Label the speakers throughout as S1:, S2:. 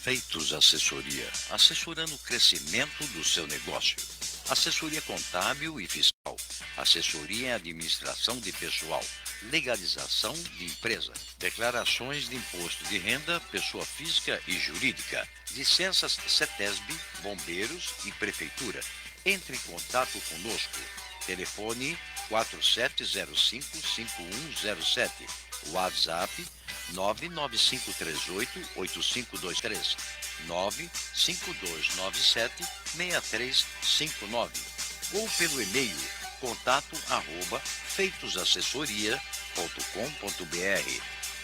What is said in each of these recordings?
S1: Feitos Assessoria, assessorando o crescimento do seu negócio. Assessoria contábil e fiscal, assessoria em administração de pessoal, legalização de empresa, declarações de imposto de renda, pessoa física e jurídica, licenças CETESB, bombeiros e prefeitura. Entre em contato conosco. Telefone 4705-5107. WhatsApp 99538-8523. 95297-6359. Ou pelo e-mail contato@feitosassessoria.com.br.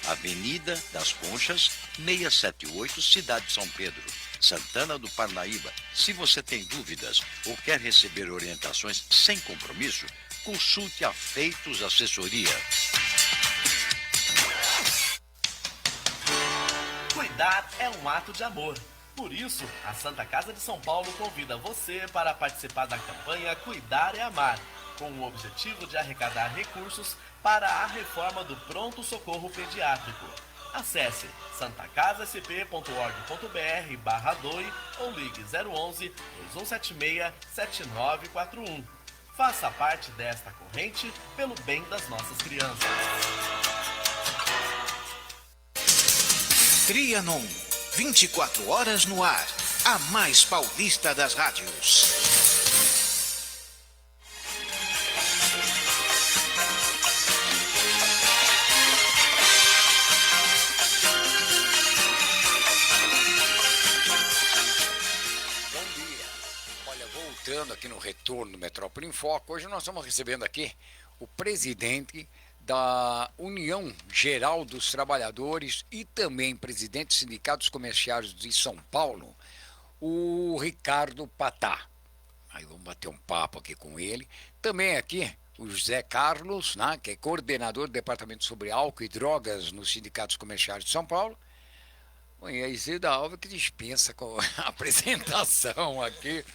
S1: Avenida das Conchas, 678, Cidade de São Pedro, Santana do Parnaíba. Se você tem dúvidas ou quer receber orientações sem compromisso, consulte a Feitos Assessoria.
S2: Cuidar é um ato de amor. Por isso, a Santa Casa de São Paulo convida você para participar da campanha Cuidar é Amar, com o objetivo de arrecadar recursos para a reforma do pronto-socorro pediátrico. Acesse santacasasp.org.br/doe ou ligue 011 2176 7941. Faça parte desta corrente pelo bem das nossas crianças.
S3: Trianon, 24 horas no ar, a mais paulista das rádios.
S4: Bom dia. Olha, voltando aqui no retorno do Metrópole em Foco, hoje nós estamos recebendo aqui o presidente da União Geral dos Trabalhadores e também presidente dos Sindicatos Comerciais de São Paulo, o Ricardo Patá. Aí vamos bater um papo aqui com ele. Também aqui o José Carlos, né, que é coordenador do Departamento sobre Álcool e Drogas nos Sindicatos Comerciais de São Paulo. E a Isilda Alves que dispensa com a apresentação aqui.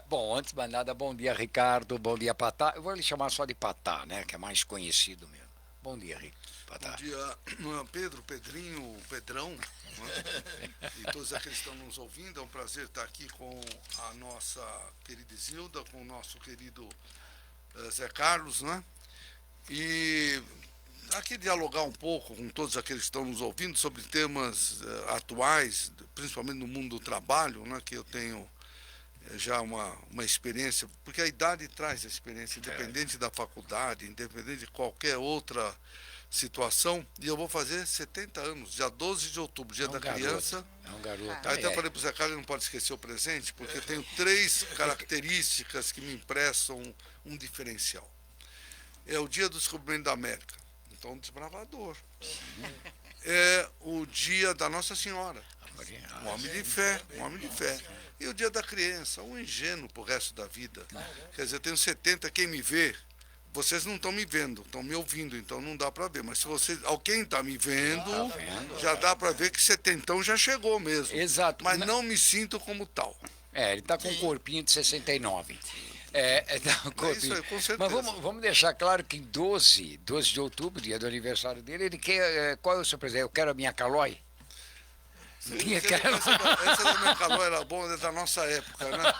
S4: Bom, antes de mais nada, bom dia, Ricardo, bom dia, Patá. Eu vou lhe chamar só de Patá, né, que é mais conhecido mesmo. Bom dia, Patá.
S5: Bom dia, Pedro, Pedrinho, Pedrão, né? E todos aqueles que estão nos ouvindo. É um prazer estar aqui com a nossa querida Isilda, com o nosso querido Zé Carlos, né? E aqui dialogar um pouco com todos aqueles que estão nos ouvindo sobre temas atuais, principalmente no mundo do trabalho, né, que eu tenho já uma experiência, porque a idade traz a experiência, independente da faculdade, independente de qualquer outra situação. E eu vou fazer 70 anos, dia 12 de outubro, dia da criança.
S4: É um garoto.
S5: Aí até falei para o Zé Carlos, ele não pode esquecer o presente, porque eu tenho 3 características que me impressam um diferencial. É o dia do descobrimento da América, então um desbravador. É o dia da Nossa Senhora, um homem de fé, um homem de fé. E o dia da criança, um ingênuo pro resto da vida. Quer dizer, eu tenho 70, quem me vê, vocês não estão me vendo, estão me ouvindo, então não dá para ver. Mas se você, alguém está me vendo, já dá para ver que 70 já chegou mesmo.
S4: Exato.
S5: Mas não me sinto como tal.
S4: Ele está com um corpinho de 69. Tá um corpinho.
S5: Isso aí, com certeza.
S4: Mas vamos deixar claro que em 12 de outubro, dia do aniversário dele, ele quer. Qual é o seu presente? Eu quero a minha Calói.
S5: Essa da minha Calói era boa, é da nossa época, né?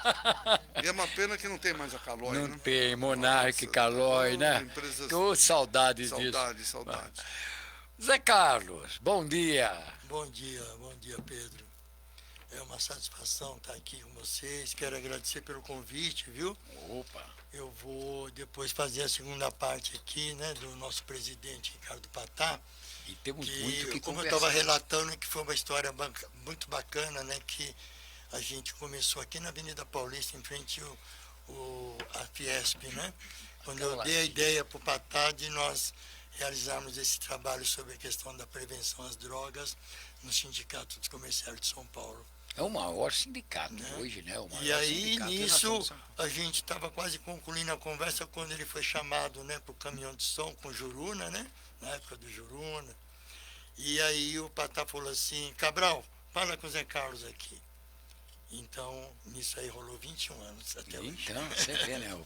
S5: E é uma pena que não tem mais a Calói,
S4: Não
S5: né?
S4: tem, Monark, Calói, né?
S5: Empresas...
S4: Tô saudades disso.
S5: Saudade.
S4: Zé Carlos, bom dia.
S6: Bom dia, Pedro. É uma satisfação estar aqui com vocês. Quero agradecer pelo convite, viu?
S4: Opa.
S6: Eu vou depois fazer a segunda parte aqui, né, do nosso presidente Ricardo Patá.
S4: E temos muito que
S6: como
S4: conversar.
S6: eu estava relatando, que foi uma história muito bacana, né, que a gente começou aqui na Avenida Paulista, em frente à Fiesp, né? Quando eu dei a ideia para o Patá de nós realizarmos esse trabalho sobre a questão da prevenção às drogas no Sindicato dos Comerciários de São Paulo.
S4: É o maior sindicato hoje, né?
S6: E aí, nisso, a gente estava quase concluindo a conversa quando ele foi chamado, né, para o caminhão de som com o Juruna, né? Na época do Juruna. E aí o Patá falou assim, Cabral, fala com o Zé Carlos aqui. Então, nisso aí rolou 21 anos até hoje.
S4: Então, você vê, né? O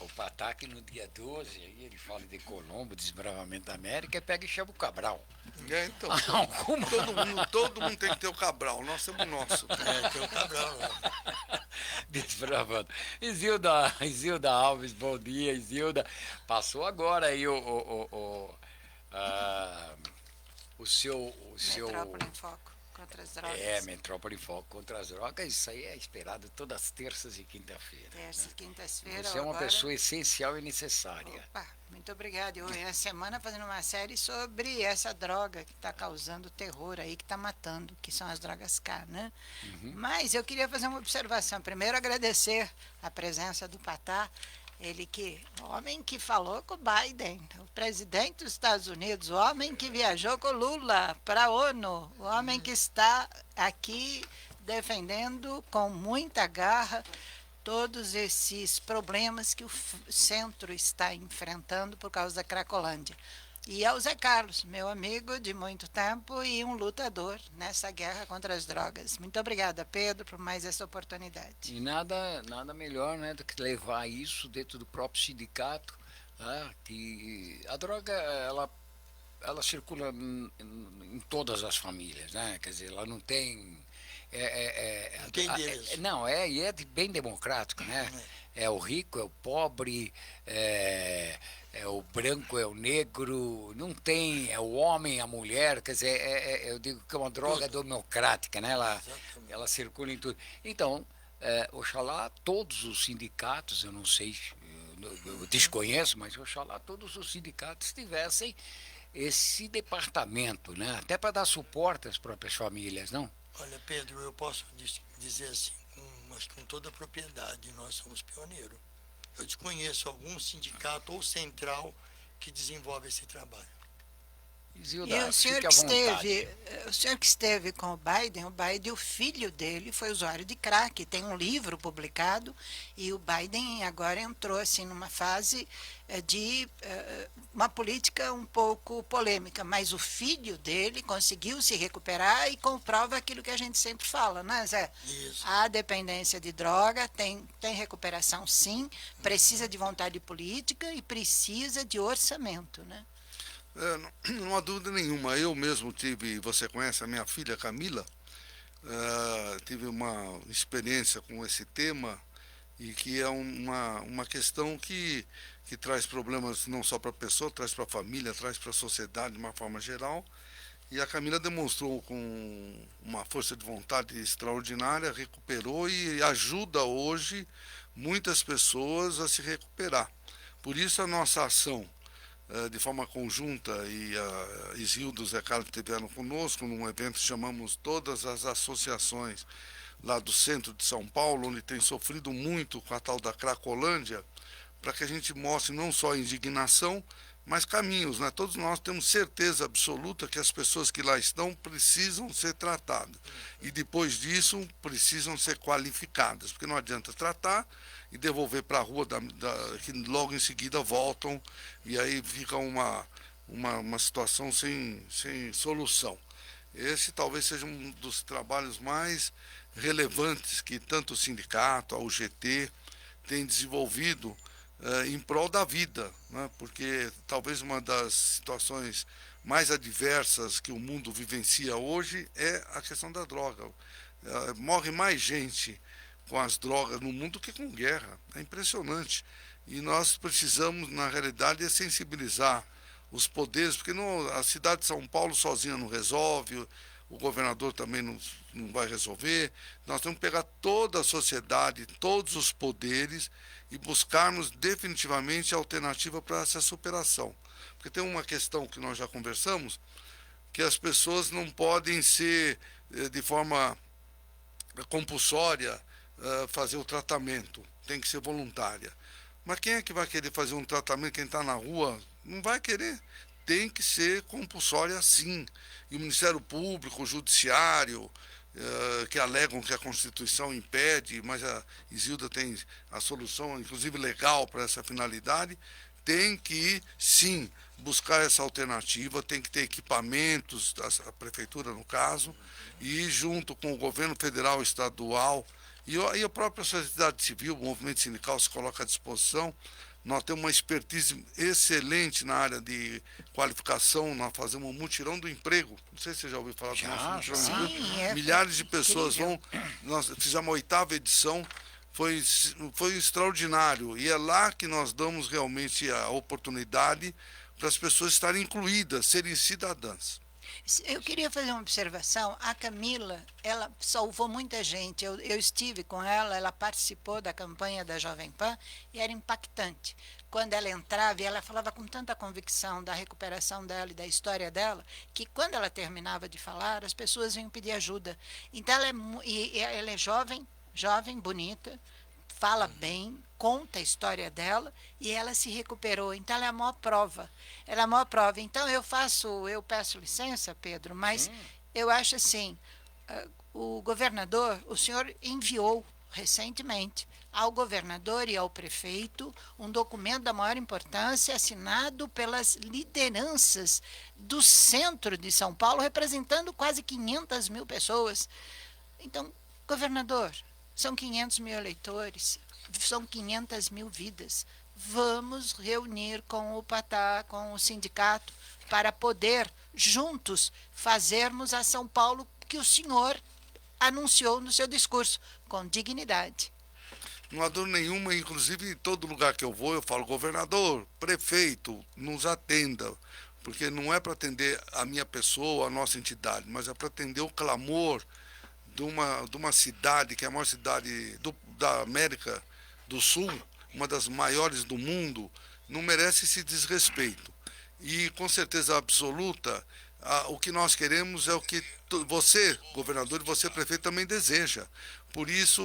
S4: Pataque no dia 12, aí ele fala de Colombo, desbravamento da América, e pega e chama o Cabral.
S5: Então,
S4: Alguma...
S5: todo mundo tem que ter o Cabral, nós temos o nosso.
S6: Tem o Cabral lá.
S4: Desbravando. Isilda Alves, bom dia, Isilda. Passou agora aí o seu...
S7: Metrópole em Foco contra as drogas.
S4: Metrópole em Foco contra as drogas. Isso aí é esperado todas as terças e quinta-feira.
S7: Terça e quinta-feira.
S4: Você é uma
S7: agora...
S4: pessoa essencial e necessária.
S7: Opa, muito obrigada. Eu, essa semana, fazendo uma série sobre essa droga que está causando terror aí, que está matando, que são as drogas K, né? Mas eu queria fazer uma observação. Primeiro, agradecer a presença do Patá. Ele o homem que falou com o Biden, o presidente dos Estados Unidos, o homem que viajou com o Lula para a ONU, o homem que está aqui defendendo com muita garra todos esses problemas que o centro está enfrentando por causa da Cracolândia. E ao Zé Carlos, meu amigo de muito tempo e um lutador nessa guerra contra as drogas. Muito obrigada, Pedro, por mais essa oportunidade.
S4: E nada melhor, né, do que levar isso dentro do próprio sindicato, né, que a droga, ela circula em todas as famílias, né, quer dizer, ela não tem... E é bem democrático, né? É o rico, é o pobre, é o branco, é o negro, não tem, é o homem, a mulher, quer dizer, eu digo que é uma droga democrática, né? Ela circula em tudo. Então, oxalá todos os sindicatos, eu não sei, eu desconheço, mas oxalá todos os sindicatos tivessem esse departamento, né? Até para dar suporte às próprias famílias, não?
S6: Olha, Pedro, eu posso dizer assim, mas com toda a propriedade, nós somos pioneiros. Eu desconheço algum sindicato ou central que desenvolve esse trabalho.
S4: Isilda,
S7: E o senhor que esteve com o Biden, o filho dele foi usuário de crack, tem um livro publicado, e o Biden agora entrou assim numa fase de uma política um pouco polêmica, mas o filho dele conseguiu se recuperar e comprova aquilo que a gente sempre fala, né, Zé?
S6: Isso.
S7: A dependência de droga tem recuperação, sim, precisa de vontade política e precisa de orçamento, né?
S5: Não há dúvida nenhuma. Eu mesmo você conhece a minha filha Camila, tive uma experiência com esse tema e que é uma questão que traz problemas não só para a pessoa, traz para a família, traz para a sociedade de uma forma geral. E a Camila demonstrou com uma força de vontade extraordinária, recuperou e ajuda hoje muitas pessoas a se recuperar. Por isso a nossa ação, de forma conjunta, e a Isilda e o Zé Carlos estiveram conosco num evento que chamamos todas as associações lá do centro de São Paulo, onde tem sofrido muito com a tal da Cracolândia, para que a gente mostre não só indignação, mas caminhos, né? Todos nós temos certeza absoluta que as pessoas que lá estão precisam ser tratadas. E depois disso precisam ser qualificadas, porque não adianta tratar e devolver para a rua, que logo em seguida voltam, e aí fica uma situação sem solução. Esse talvez seja um dos trabalhos mais relevantes que tanto o sindicato, a UGT, tem desenvolvido em prol da vida, né? Porque talvez uma das situações mais adversas que o mundo vivencia hoje é a questão da droga. Morre mais gente com as drogas no mundo que com guerra. É impressionante. E nós precisamos, na realidade, sensibilizar os poderes, porque a cidade de São Paulo sozinha não resolve, o governador também não vai resolver. Nós temos que pegar toda a sociedade, todos os poderes e buscarmos definitivamente a alternativa para essa superação. Porque tem uma questão que nós já conversamos, que as pessoas não podem ser de forma compulsória fazer o tratamento, tem que ser voluntária. Mas quem é que vai querer fazer um tratamento? Quem está na rua não vai querer. Tem que ser compulsória, sim. E o Ministério Público, o Judiciário, que alegam que a Constituição impede, mas a Isilda tem a solução, inclusive legal, para essa finalidade, tem que, sim, buscar essa alternativa, tem que ter equipamentos, a prefeitura no caso, e junto com o governo federal, estadual, e a própria sociedade civil, o movimento sindical se coloca à disposição. Nós temos uma expertise excelente na área de qualificação, nós fazemos um mutirão do emprego. Não sei se você já ouviu falar do nosso mutirão do emprego. Milhares de pessoas vão. Nós fizemos a 8ª edição, foi extraordinário. E é lá que nós damos realmente a oportunidade para as pessoas estarem incluídas, serem cidadãs.
S7: Eu queria fazer uma observação. A Camila, ela salvou muita gente. Eu estive com ela, ela participou da campanha da Jovem Pan e era impactante. Quando ela entrava, e ela falava com tanta convicção da recuperação dela e da história dela, que quando ela terminava de falar, as pessoas vinham pedir ajuda. Então, ela é jovem, bonita, fala bem, conta a história dela e ela se recuperou. Então, ela é a maior prova. Ela é a maior prova. Então, eu peço licença, Pedro, mas eu acho assim, o governador, o senhor enviou recentemente ao governador e ao prefeito um documento da maior importância assinado pelas lideranças do centro de São Paulo, representando quase 500 mil pessoas. Então, governador, são 500 mil eleitores, são 500 mil vidas. Vamos reunir com o Patá, com o sindicato, para poder, juntos, fazermos a São Paulo que o senhor anunciou no seu discurso, com dignidade.
S5: Não há dor nenhuma, inclusive em todo lugar que eu vou, eu falo, governador, prefeito, nos atenda, porque não é para atender a minha pessoa, a nossa entidade, mas é para atender o clamor de uma cidade, que é a maior cidade da América do Sul, uma das maiores do mundo, não merece esse desrespeito. E, com certeza absoluta, o que nós queremos é o que você, governador, e você, prefeito, também deseja. Por isso,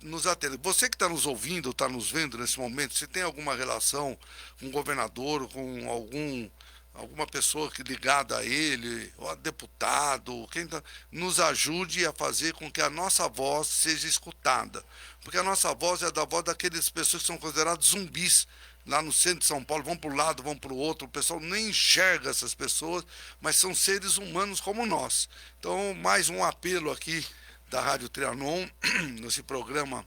S5: nos atende. Você que está nos ouvindo, está nos vendo nesse momento, se tem alguma relação com o governador, com alguma pessoa ligada a ele, ou a deputado, nos ajude a fazer com que a nossa voz seja escutada. Porque a nossa voz é da voz daquelas pessoas que são consideradas zumbis. Lá no centro de São Paulo, vão para um lado, vão para o outro, o pessoal nem enxerga essas pessoas, mas são seres humanos como nós. Então, mais um apelo aqui da Rádio Trianon, nesse programa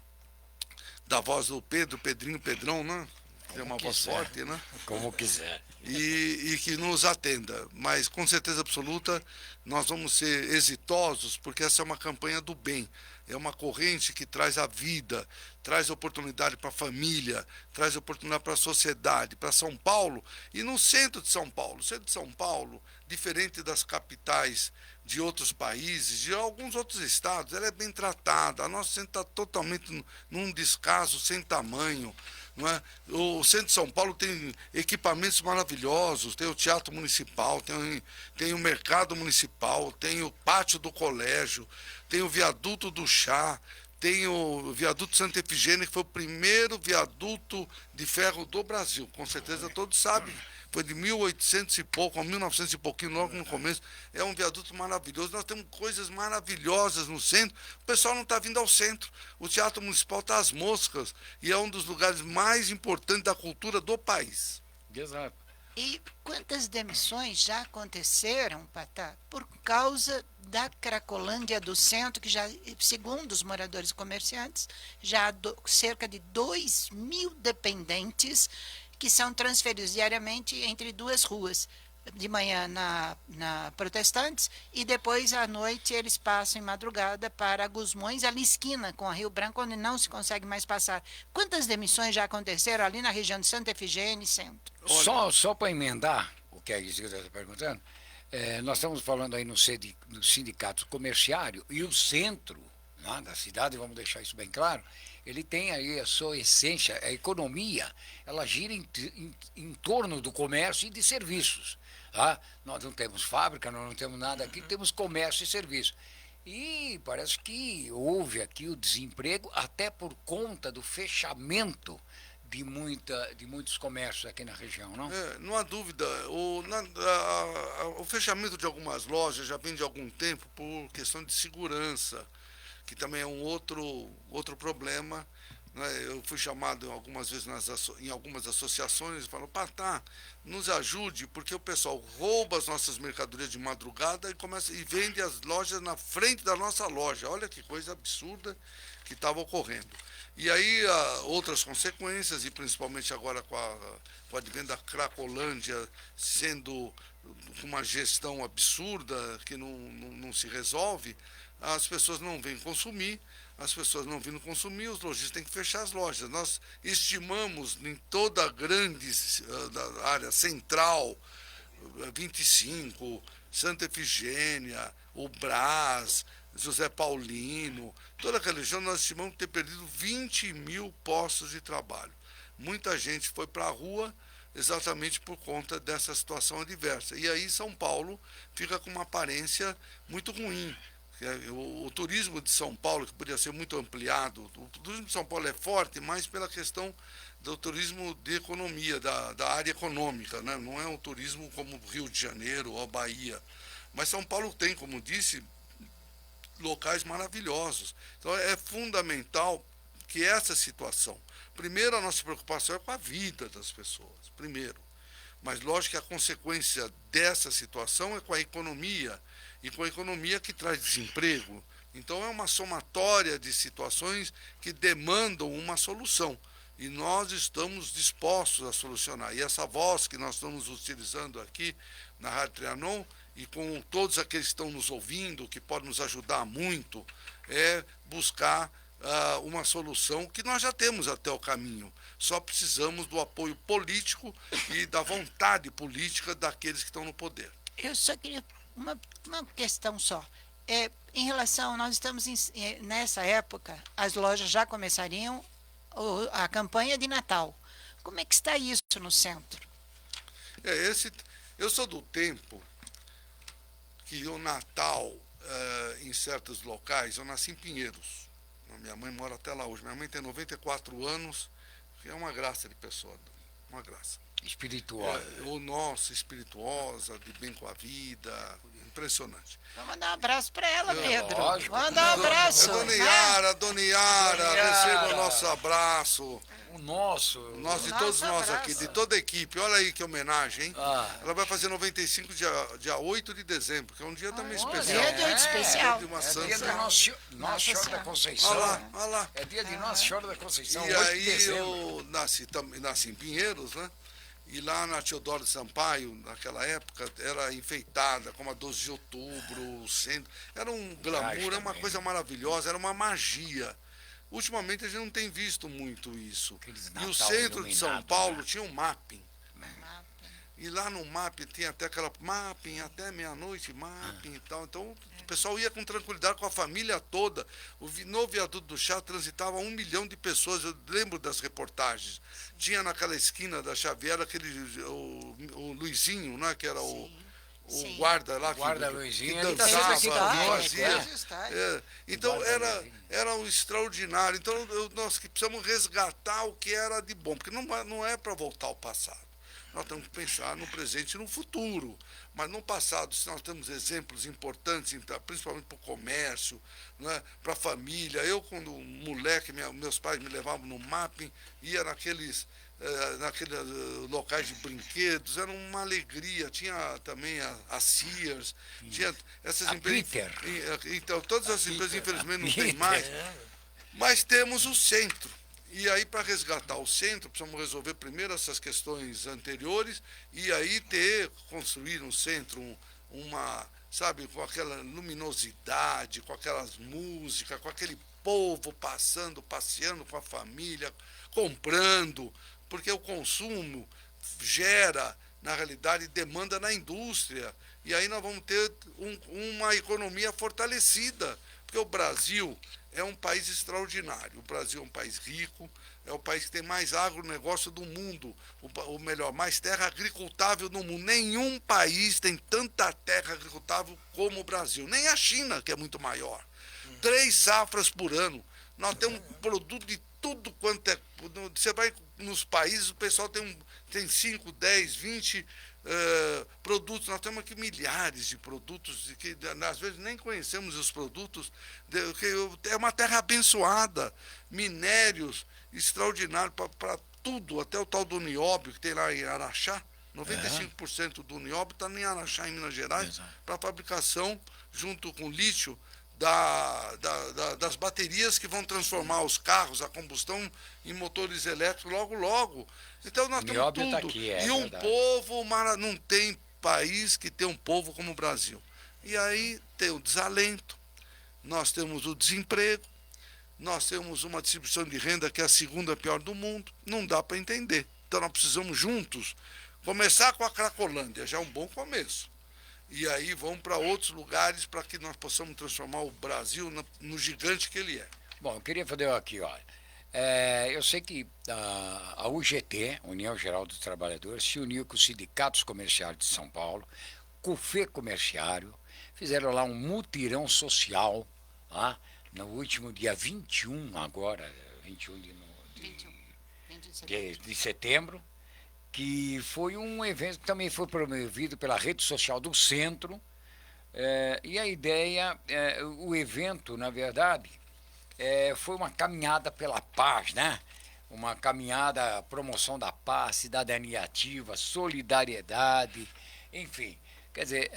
S5: da voz do Pedrinho, Pedrão, né? Tem uma voz forte, né?
S4: Como quiser.
S5: E que nos atenda. Mas, com certeza absoluta, nós vamos ser exitosos, porque essa é uma campanha do bem. É uma corrente que traz a vida, traz oportunidade para a família, traz oportunidade para a sociedade, para São Paulo e no centro de São Paulo. O centro de São Paulo, diferente das capitais de outros países, de alguns outros estados, ela é bem tratada. A nossa centro está totalmente num descaso sem tamanho. Não é? O centro de São Paulo tem equipamentos maravilhosos, tem o Teatro Municipal, tem o Mercado Municipal, tem o Pátio do Colégio, tem o Viaduto do Chá, tem o Viaduto Santa Efigênia, que foi o primeiro viaduto de ferro do Brasil. Com certeza todos sabem, foi de 1800 e pouco, a 1900 e pouquinho, logo no começo. É um viaduto maravilhoso. Nós temos coisas maravilhosas no centro. O pessoal não está vindo ao centro. O Teatro Municipal está às moscas e é um dos lugares mais importantes da cultura do país.
S4: Exato.
S7: E quantas demissões já aconteceram, Patá, por causa da Cracolândia do centro, que já, segundo os moradores e comerciantes, já há cerca de 2.000 dependentes que são transferidos diariamente entre duas ruas. De manhã na Protestantes e depois à noite eles passam em madrugada para Gusmões, ali esquina com a Rio Branco, onde não se consegue mais passar. Quantas demissões já aconteceram ali na região de Santa Efigênia e centro?
S4: Só para emendar o que a Isilda está perguntando, nós estamos falando aí no sindicato comerciário e o centro, né, da cidade, vamos deixar isso bem claro, ele tem aí a sua essência, a economia, ela gira em torno do comércio e de serviços. Tá? Nós não temos fábrica, nós não temos nada aqui, temos comércio e serviço. E parece que houve aqui o desemprego até por conta do fechamento de muitos comércios aqui na região, não?
S5: Não há dúvida. O fechamento de algumas lojas já vem de algum tempo por questão de segurança, que também é um outro problema. né? Eu fui chamado algumas vezes em algumas associações e falo, Patá, nos ajude, porque o pessoal rouba as nossas mercadorias de madrugada e vende as lojas na frente da nossa loja. Olha que coisa absurda que estava ocorrendo. E aí outras consequências, e principalmente agora com o advento da Cracolândia sendo uma gestão absurda que não se resolve, as pessoas não vêm consumir, as pessoas não vindo consumir, os lojistas têm que fechar as lojas. Nós estimamos em toda a grande área central, 25, Santa Efigênia, o Brás, José Paulino, toda aquela região, nós estimamos ter perdido 20 mil postos de trabalho. Muita gente foi para a rua exatamente por conta dessa situação adversa. E aí São Paulo fica com uma aparência muito ruim. O turismo de São Paulo, que podia ser muito ampliado, o turismo de São Paulo é forte, mas pela questão do turismo de economia, da área econômica, né? Não é um turismo como Rio de Janeiro ou Bahia. Mas São Paulo tem, como disse, locais maravilhosos. Então é fundamental que essa situação, primeiro a nossa preocupação é com a vida das pessoas, primeiro. Mas lógico que a consequência dessa situação é com a economia, e com a economia que traz desemprego. Então é uma somatória de situações que demandam uma solução. E nós estamos dispostos a solucionar. E essa voz que nós estamos utilizando aqui na Rádio Trianon, e com todos aqueles que estão nos ouvindo, que podem nos ajudar muito, é buscar uma solução que nós já temos até o caminho. Só precisamos do apoio político e da vontade política daqueles que estão no poder.
S7: Eu só queria uma questão só. Em relação, nós estamos nessa época, as lojas já começariam a campanha de Natal. Como é que está isso no centro?
S5: Eu sou do tempo que o Natal, em certos locais, eu nasci em Pinheiros. Minha mãe mora até lá hoje. Minha mãe tem 94 anos, que é uma graça de pessoa, uma graça.
S4: Espirituosa.
S5: O nosso, espirituosa, de bem com a vida, impressionante.
S7: Vamos mandar um abraço para ela, Pedro.
S4: Lógico.
S7: Vamos dar um abraço.
S5: Dona Yara, receba o nosso abraço.
S4: O nosso.
S5: De todos nós aqui, de toda a equipe. Olha aí que homenagem, hein? Ela vai fazer 95 dia 8 de dezembro, que é um dia também especial.
S7: É dia especial.
S5: De uma
S4: É
S5: santa.
S4: dia de Nossa Senhora da Conceição.
S5: Olha lá.
S4: É dia de Nossa Senhora da Conceição,
S5: E
S4: 8 de
S5: aí
S4: dezembro.
S5: eu nasci em Pinheiros, né? E lá na Teodoro de Sampaio, naquela época, era enfeitada, como a 12 de outubro, o centro. Era um glamour, era uma coisa maravilhosa, era uma magia. Ultimamente a gente não tem visto muito isso. E o centro de São Paulo tinha um mapping. E lá no mapping tinha até aquela mapping até meia-noite, mapping e tal. Então o pessoal ia com tranquilidade, com a família toda. No viaduto do Chá transitava 1 milhão de pessoas. Eu lembro das reportagens. Tinha naquela esquina da Xavier o Luizinho, né, que era o guarda lá.
S4: Guarda Luizinho,
S5: que
S4: ele
S5: dançava,
S4: fazia.
S5: Então era um extraordinário. Então nós que precisamos resgatar o que era de bom, porque não é para voltar ao passado. Nós temos que pensar no presente e no futuro. Mas no passado, se nós temos exemplos importantes, principalmente para o comércio, né, para a família. Eu, quando moleque, meus pais me levavam no mapping, ia naqueles locais de brinquedos, era uma alegria. Tinha também a Sears, tinha essas empresas. Então, todas as empresas, infelizmente, não tem mais. Mas temos o centro. E aí, para resgatar o centro, precisamos resolver primeiro essas questões anteriores e aí construir um centro, com aquela luminosidade, com aquelas músicas, com aquele povo passeando com a família, comprando, porque o consumo gera, na realidade, demanda na indústria. E aí nós vamos ter uma economia fortalecida, porque o Brasil é um país extraordinário. O Brasil é um país rico, é o país que tem mais agronegócio do mundo, mais terra agricultável no mundo. Nenhum país tem tanta terra agricultável como o Brasil, nem a China, que é muito maior. 3 safras por ano. Nós temos produto de tudo quanto é... Você vai nos países, o pessoal tem 5, 10, 20 produtos, nós temos aqui milhares de produtos, que às vezes nem conhecemos os produtos, que é uma terra abençoada, minérios extraordinários para tudo, até o tal do nióbio que tem lá em Araxá, 95% do nióbio está em Araxá, em Minas Gerais, para fabricação, junto com lítio, das baterias que vão transformar os carros, a combustão, em motores elétricos logo, logo. Então nós temos tudo.
S4: Tá aqui,
S5: e um
S4: verdade.
S5: povo, não tem país que tem um povo como o Brasil. E aí tem o desalento, nós temos o desemprego, nós temos uma distribuição de renda que é a segunda pior do mundo. Não dá para entender. Então nós precisamos juntos começar com a Cracolândia, já é um bom começo. E aí vamos para outros lugares para que nós possamos transformar o Brasil no gigante que ele é.
S4: Bom, eu queria fazer aqui, olha. Eu sei que a UGT, União Geral dos Trabalhadores, se uniu com os sindicatos comerciais de São Paulo, com o Fê Comerciário, fizeram lá um mutirão social, lá, no último dia 21 agora, 21 de setembro, que foi um evento que também foi promovido pela rede social do Centro, e a ideia, o evento, na verdade, foi uma caminhada pela paz, né? Uma caminhada, promoção da paz, cidadania ativa, solidariedade, enfim. Quer dizer,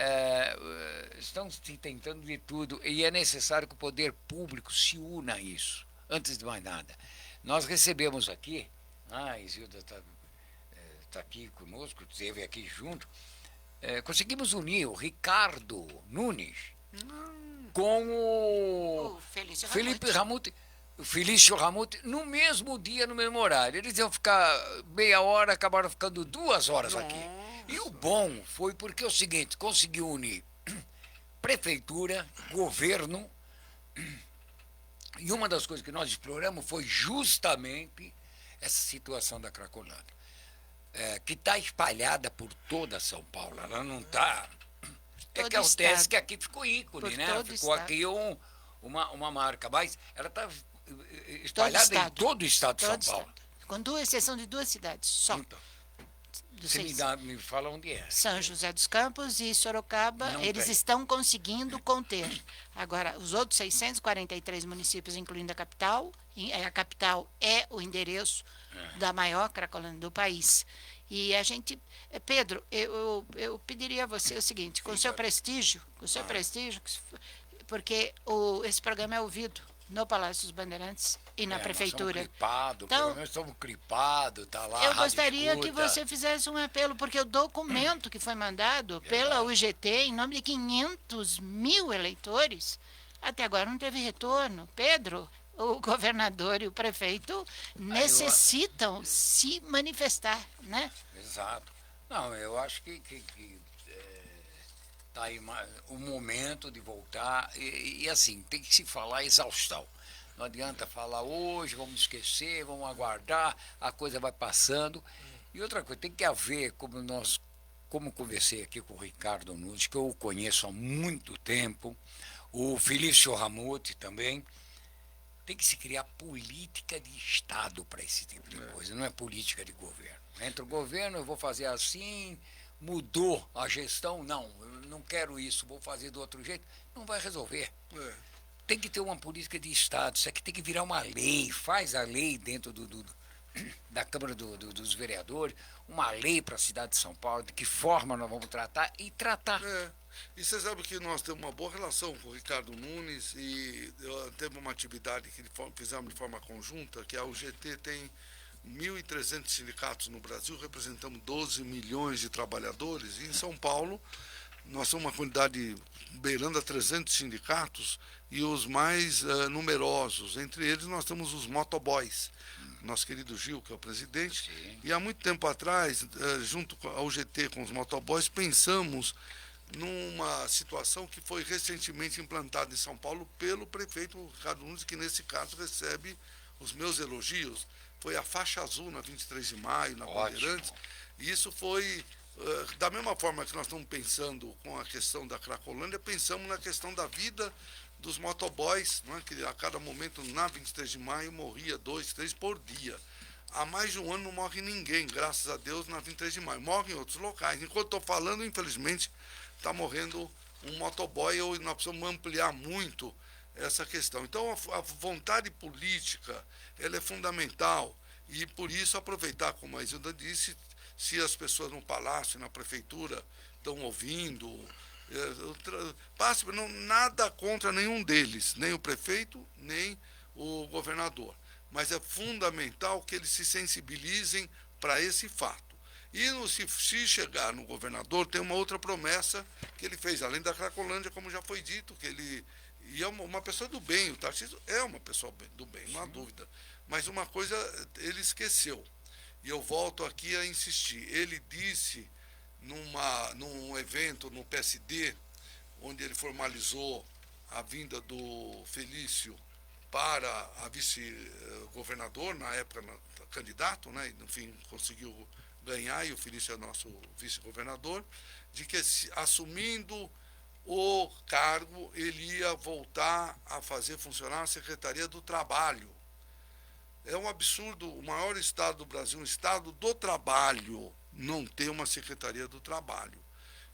S4: estão se tentando de tudo e é necessário que o poder público se una a isso, antes de mais nada. Nós recebemos aqui, a Isilda está aqui conosco, esteve aqui junto, conseguimos unir o Ricardo Nunes com o Felício Ramute no mesmo dia, no mesmo horário. Eles iam ficar meia hora, acabaram ficando 2 horas aqui. E o bom foi porque é o seguinte, conseguiu unir prefeitura, governo, e uma das coisas que nós exploramos foi justamente essa situação da Cracolândia. Que está espalhada por toda São Paulo. Ela não está. É que acontece que aqui ficou ícone, né? Ficou aqui uma marca, mas ela está espalhada em todo o estado de São Paulo.
S7: Com exceção de 2 cidades só.
S4: Então, você me fala onde é.
S7: São José dos Campos e Sorocaba, eles estão conseguindo conter. Agora, os outros 643 municípios, incluindo a capital é o endereço da maior Cracolândia do país. E a gente, Pedro, eu pediria a você o seguinte, com o seu prestígio, porque esse programa é ouvido no Palácio dos Bandeirantes e na prefeitura.
S4: Nós estamos clipados, está lá.
S7: Eu gostaria que você fizesse um apelo, porque o documento que foi mandado pela UGT, em nome de 500 mil eleitores, até agora não teve retorno. Pedro, o governador e o prefeito necessitam se manifestar, né?
S4: Exato. Não, eu acho que está aí o momento de voltar e assim, tem que se falar exaustão. Não adianta falar hoje, vamos esquecer, vamos aguardar, a coisa vai passando. E outra coisa, tem que haver, como conversei aqui com o Ricardo Nunes, que eu o conheço há muito tempo, o Felício Ramute também, tem que se criar política de Estado para esse tipo de coisa, não é política de governo. Entre o governo, eu vou fazer assim, mudou a gestão, não, eu não quero isso, vou fazer do outro jeito, não vai resolver. Tem que ter uma política de Estado, isso aqui tem que virar uma lei, faz a lei dentro da Câmara dos Vereadores, uma lei para a cidade de São Paulo, de que forma nós vamos tratar e tratar.
S5: E você sabe que nós temos uma boa relação com o Ricardo Nunes e temos uma atividade que fizemos de forma conjunta, que a UGT tem 1.300 sindicatos no Brasil, representamos 12 milhões de trabalhadores, e em São Paulo nós somos uma quantidade beirando a 300 sindicatos e os mais numerosos, entre eles nós temos os motoboys, nosso querido Gil, que é o presidente. Sim. E há muito tempo atrás, junto com a UGT, com os motoboys, pensamos numa situação que foi recentemente implantada em São Paulo pelo prefeito Ricardo Nunes, que nesse caso recebe os meus elogios. Foi a faixa azul na 23 de maio, na Bandeirantes, e isso foi, da mesma forma que nós estamos pensando com a questão da Cracolândia, pensamos na questão da vida dos motoboys, não é? Que a cada momento, na 23 de maio, morria 2, 3 por dia. há mais de um ano não morre ninguém, graças a Deus, na 23 de maio. Morre em outros locais. Enquanto estou falando, infelizmente, está morrendo um motoboy, ou nós precisamos ampliar muito essa questão. Então, a vontade política, ela é fundamental. E, por isso, aproveitar, como a Isilda disse, se as pessoas no Palácio, na Prefeitura, estão ouvindo, passe, não, nada contra nenhum deles, nem o prefeito, nem o governador. Mas é fundamental que eles se sensibilizem para esse fato. E se chegar no governador, tem uma outra promessa que ele fez, além da Cracolândia, como já foi dito, que ele é uma pessoa do bem, o Tarcísio é uma pessoa do bem, não há dúvida. Mas uma coisa ele esqueceu, e eu volto aqui a insistir. Ele disse, num evento no PSD, onde ele formalizou a vinda do Felício para a vice-governador, na época candidato, né, e no fim conseguiu ganhar, e o Felício é nosso vice-governador, de que assumindo o cargo, ele ia voltar a fazer funcionar a Secretaria do Trabalho. É um absurdo o maior estado do Brasil, um estado do trabalho, não ter uma Secretaria do Trabalho.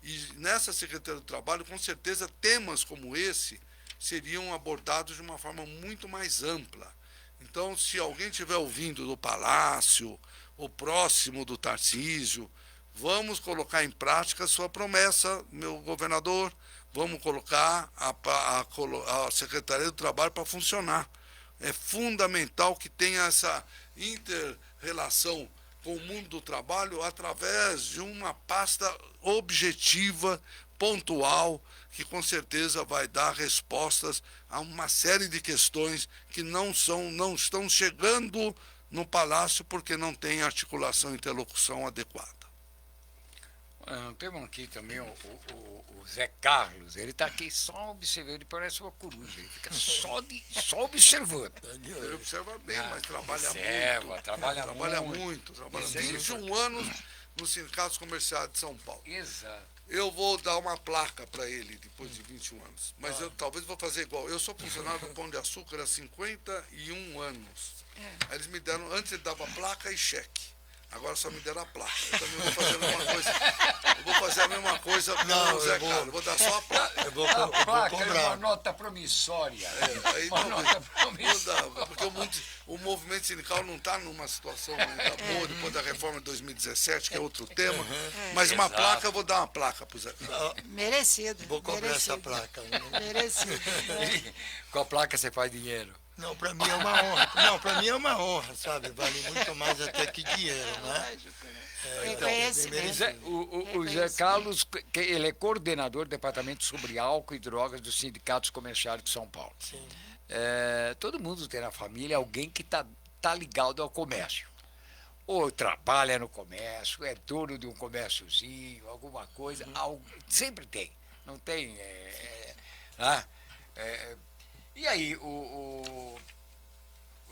S5: E nessa Secretaria do Trabalho, com certeza, temas como esse seriam abordados de uma forma muito mais ampla. Então, se alguém estiver ouvindo do Palácio, ou próximo do Tarcísio, vamos colocar em prática a sua promessa, meu governador, vamos colocar a Secretaria do Trabalho para funcionar. É fundamental que tenha essa inter-relação com o mundo do trabalho através de uma pasta objetiva, pontual, que com certeza vai dar respostas a uma série de questões que não estão chegando no Palácio porque não tem articulação e interlocução adequada.
S4: Temos aqui também o Zé Carlos, ele está aqui só observando, ele parece uma coruja, ele fica só observando.
S5: Ele observa bem, mas trabalha muito.
S4: Trabalha
S5: muito. Trabalha 21 anos nos sindicatos comerciais de São Paulo.
S4: Exato.
S5: Eu vou dar uma placa para ele depois de 21 anos, mas eu talvez vou fazer igual. Eu sou funcionário do Pão de Açúcar há 51 anos. Aí eles me deram, antes ele dava placa e cheque. Agora só me deram a placa. Eu também vou fazer a mesma coisa. Eu vou fazer a mesma coisa com o Zé Carlos. Vou dar só a placa.
S4: A placa é uma nota promissória.
S5: Porque o movimento sindical não está numa situação ainda boa, depois da reforma de 2017, que é outro tema. Mas uma placa, eu vou dar uma placa para o Zé Carlos.
S7: Merecido.
S6: Vou comprar essa placa.
S7: Merecido.
S4: Com a placa você faz dinheiro.
S6: Não, para mim é uma honra. Não, para mim é uma honra, sabe? Vale muito mais até que dinheiro, né?
S7: Lógico, né? Reconhecimento.
S4: O Zé Carlos, ele é coordenador do Departamento sobre Álcool e Drogas dos Sindicatos Comerciais de São Paulo.
S6: Sim.
S4: Todo mundo tem na família alguém que tá ligado ao comércio. Ou trabalha no comércio, é dono de um comérciozinho, alguma coisa. Sempre tem. Não tem... E aí, o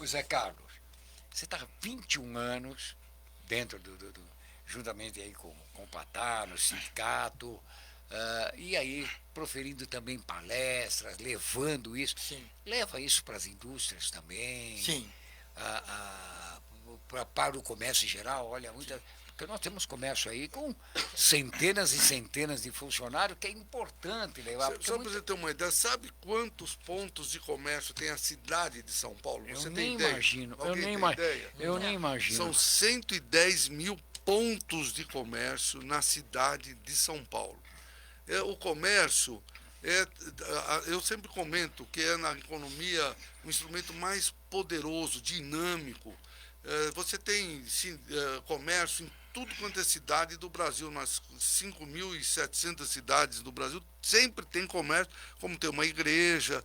S4: Zé Carlos, você está há 21 anos dentro juntamente aí com o Patá, no sindicato, e aí proferindo também palestras, levando isso.
S6: Sim.
S4: Leva isso para as indústrias também.
S6: Sim.
S4: Para o comércio em geral, olha, porque nós temos comércio aí com centenas e centenas de funcionários, que é importante levar.
S5: Só para você ter uma ideia, sabe quantos pontos de comércio tem a cidade de São Paulo? Você tem ideia?
S4: Eu nem imagino.
S5: São 110 mil pontos de comércio na cidade de São Paulo. O comércio, eu sempre comento que é na economia um instrumento mais poderoso, dinâmico. Você tem comércio em tudo quanto é cidade do Brasil, nas 5.700 cidades do Brasil, sempre tem comércio, como tem uma igreja,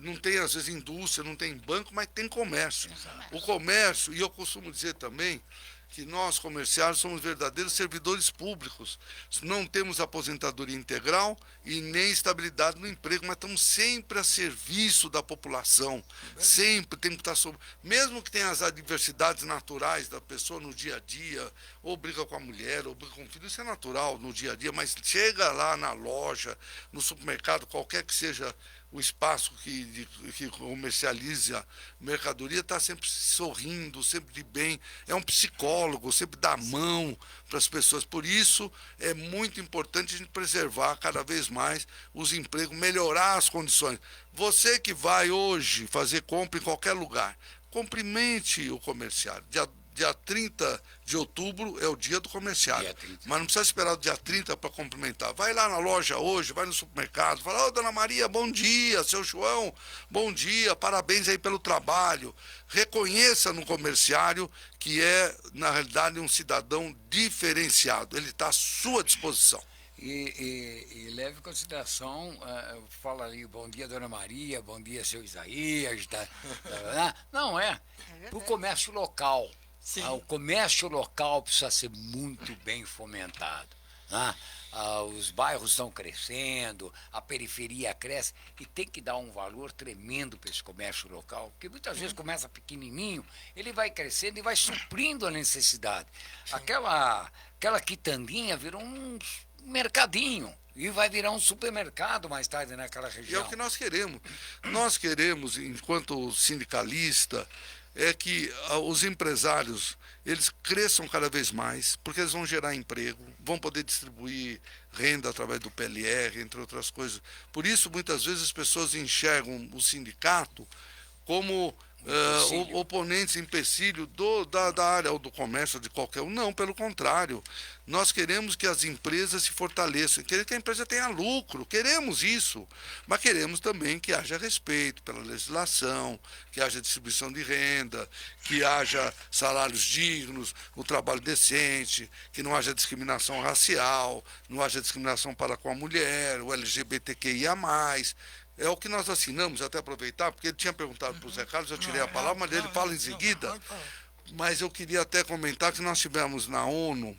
S5: não tem às vezes indústria, não tem banco, mas tem comércio. O comércio, e eu costumo dizer também, que nós, comerciários, somos verdadeiros servidores públicos. Não temos aposentadoria integral e nem estabilidade no emprego, mas estamos sempre a serviço da população. Sempre temos que estar sobre... Mesmo que tenha as adversidades naturais da pessoa no dia a dia, ou briga com a mulher, ou briga com o filho, isso é natural no dia a dia, mas chega lá na loja, no supermercado, qualquer que seja o espaço que comercializa mercadoria está sempre sorrindo, sempre de bem. É um psicólogo, sempre dá a mão para as pessoas. Por isso, é muito importante a gente preservar cada vez mais os empregos, melhorar as condições. Você que vai hoje fazer compra em qualquer lugar, cumprimente o comerciário. Dia 30 de outubro é o dia do comerciário. Mas não precisa esperar o dia 30 para cumprimentar. Vai lá na loja hoje, vai no supermercado, fala, ô, dona Maria, bom dia, seu João, bom dia, parabéns aí pelo trabalho. Reconheça no comerciário que é, na realidade, um cidadão diferenciado. Ele está à sua disposição.
S4: E leve em consideração, fala ali, bom dia, dona Maria, bom dia, seu Isaías. Não é para o comércio local. O comércio local precisa ser muito bem fomentado. Né? Os bairros estão crescendo, a periferia cresce e tem que dar um valor tremendo para esse comércio local, porque muitas vezes começa pequenininho, ele vai crescendo e vai suprindo a necessidade. Aquela quitandinha virou um mercadinho e vai virar um supermercado mais tarde naquela região.
S5: E é o que nós queremos. Nós queremos, enquanto sindicalista, é que os empresários eles cresçam cada vez mais, porque eles vão gerar emprego, vão poder distribuir renda através do PLR, entre outras coisas. Por isso, muitas vezes, as pessoas enxergam o sindicato como oponentes, empecilho da área ou do comércio, de qualquer um. Não, pelo contrário. Nós queremos que as empresas se fortaleçam, queremos que a empresa tenha lucro, queremos isso. Mas queremos também que haja respeito pela legislação, que haja distribuição de renda, que haja salários dignos, o trabalho decente, que não haja discriminação racial, não haja discriminação para com a mulher, o LGBTQIA+. É o que nós assinamos, até aproveitar, porque ele tinha perguntado para o Zé Carlos, eu tirei a palavra, mas ele fala em seguida. Mas eu queria até comentar que nós tivemos na ONU,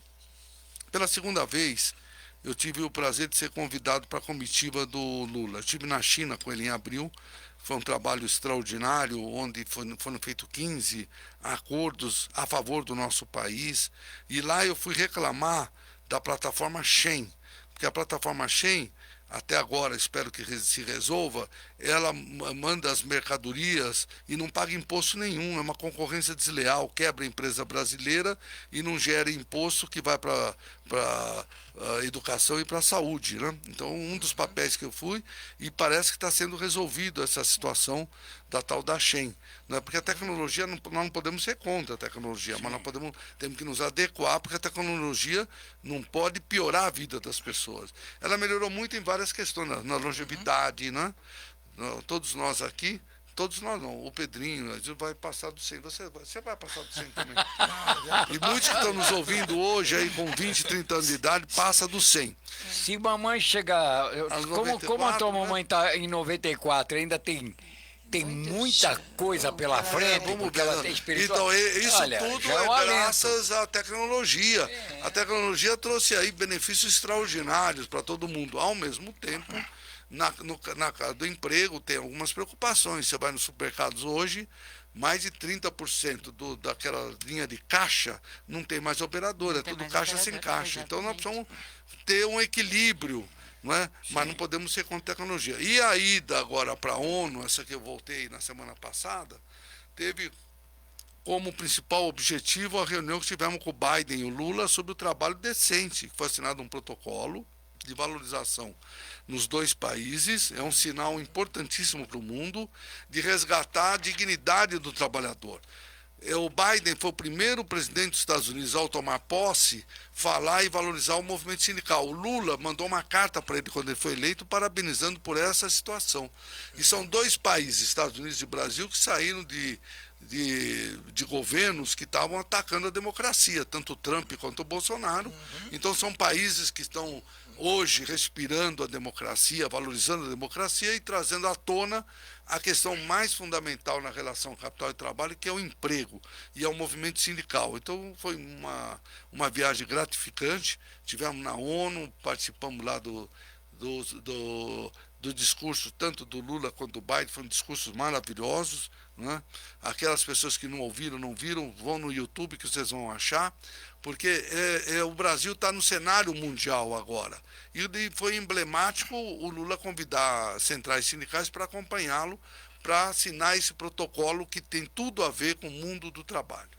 S5: pela segunda vez, eu tive o prazer de ser convidado para a comitiva do Lula. Eu estive na China com ele em abril, foi um trabalho extraordinário, onde foram feitos 15 acordos a favor do nosso país. E lá eu fui reclamar da plataforma Shen, porque a plataforma Shen, até agora, espero que se resolva, ela manda as mercadorias e não paga imposto nenhum, é uma concorrência desleal, quebra a empresa brasileira e não gera imposto que vai para a educação e para a saúde. Né? Então, um dos papéis que eu fui, e parece que está sendo resolvido essa situação da tal da Shen. Né? Porque a tecnologia, nós não podemos ser contra a tecnologia, mas nós temos que nos adequar, porque a tecnologia não pode piorar a vida das pessoas. Ela melhorou muito em várias questões, na longevidade, né? Todos nós aqui, todos nós não, o Pedrinho vai passar do 100, você vai passar do 100 também. E muitos que estão nos ouvindo hoje, aí com 20, 30 anos de idade, passa do 100.
S4: Se mamãe chegar, como a tua mamãe está em 94, ainda tem muita coisa pela frente, porque ela tem experiência.
S5: Então, isso
S4: olha,
S5: tudo
S4: é
S5: graças à tecnologia. A tecnologia trouxe aí benefícios extraordinários para todo mundo. Ao mesmo tempo, do emprego tem algumas preocupações. Você vai nos supermercados hoje, mais de 30% daquela linha de caixa não tem mais operador, é tudo caixa sem caixa. Então nós precisamos ter um equilíbrio, não é? Mas não podemos ser contra a tecnologia. E a ida agora para a ONU, essa que eu voltei na semana passada, teve como principal objetivo a reunião que tivemos com o Biden e o Lula sobre o trabalho decente, que foi assinado um protocolo de valorização nos dois países, é um sinal importantíssimo para o mundo, de resgatar a dignidade do trabalhador. O Biden foi o primeiro presidente dos Estados Unidos, ao tomar posse, falar e valorizar o movimento sindical. O Lula mandou uma carta para ele quando ele foi eleito, parabenizando por essa situação. E são dois países, Estados Unidos e Brasil, que saíram de governos que estavam atacando a democracia, tanto o Trump quanto o Bolsonaro. Então são países que estão hoje respirando a democracia, valorizando a democracia e trazendo à tona a questão mais fundamental na relação capital e trabalho, que é o emprego, e é o movimento sindical. Então foi uma viagem gratificante, estivemos na ONU, participamos lá do discurso, tanto do Lula quanto do Biden, foram discursos maravilhosos, né? Aquelas pessoas que não ouviram, não viram, vão no YouTube que vocês vão achar, porque o Brasil está no cenário mundial agora. E foi emblemático o Lula convidar centrais sindicais para acompanhá-lo, para assinar esse protocolo que tem tudo a ver com o mundo do trabalho.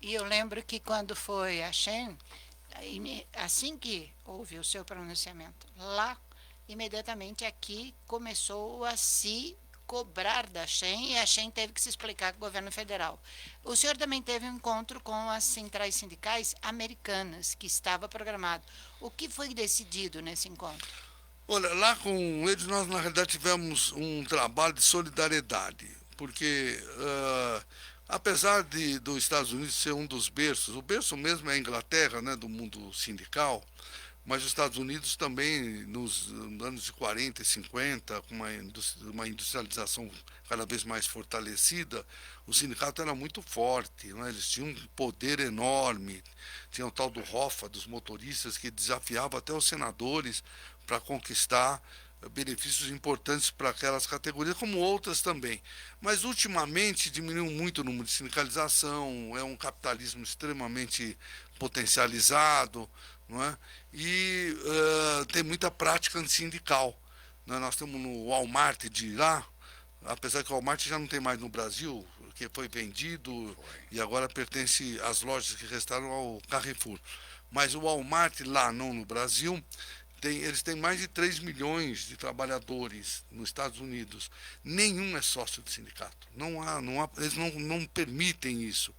S7: E eu lembro que quando foi a Shen, assim que houve o seu pronunciamento lá, imediatamente aqui começou a se cobrar da Shen, e a Shen teve que se explicar com o governo federal. O senhor também teve um encontro com as centrais sindicais americanas, que estava programado. O que foi decidido nesse encontro?
S5: Olha, lá com eles nós na realidade tivemos um trabalho de solidariedade, porque apesar dos Estados Unidos ser um dos berços, o berço mesmo é a Inglaterra, né, do mundo sindical, mas os Estados Unidos também, nos anos de 40 e 50, com uma industrialização cada vez mais fortalecida, o sindicato era muito forte, né? Eles tinham um poder enorme, tinha o tal do ROFA, dos motoristas, que desafiava até os senadores para conquistar benefícios importantes para aquelas categorias, como outras também. Mas, ultimamente, diminuiu muito o número de sindicalização, é um capitalismo extremamente potencializado, não é? E tem muita prática antissindical. Né? Nós temos no Walmart de lá, apesar que o Walmart já não tem mais no Brasil, que foi vendido e agora pertence às lojas que restaram ao Carrefour. Mas o Walmart lá, não no Brasil, eles têm mais de 3 milhões de trabalhadores nos Estados Unidos. Nenhum é sócio do sindicato. Eles não permitem isso.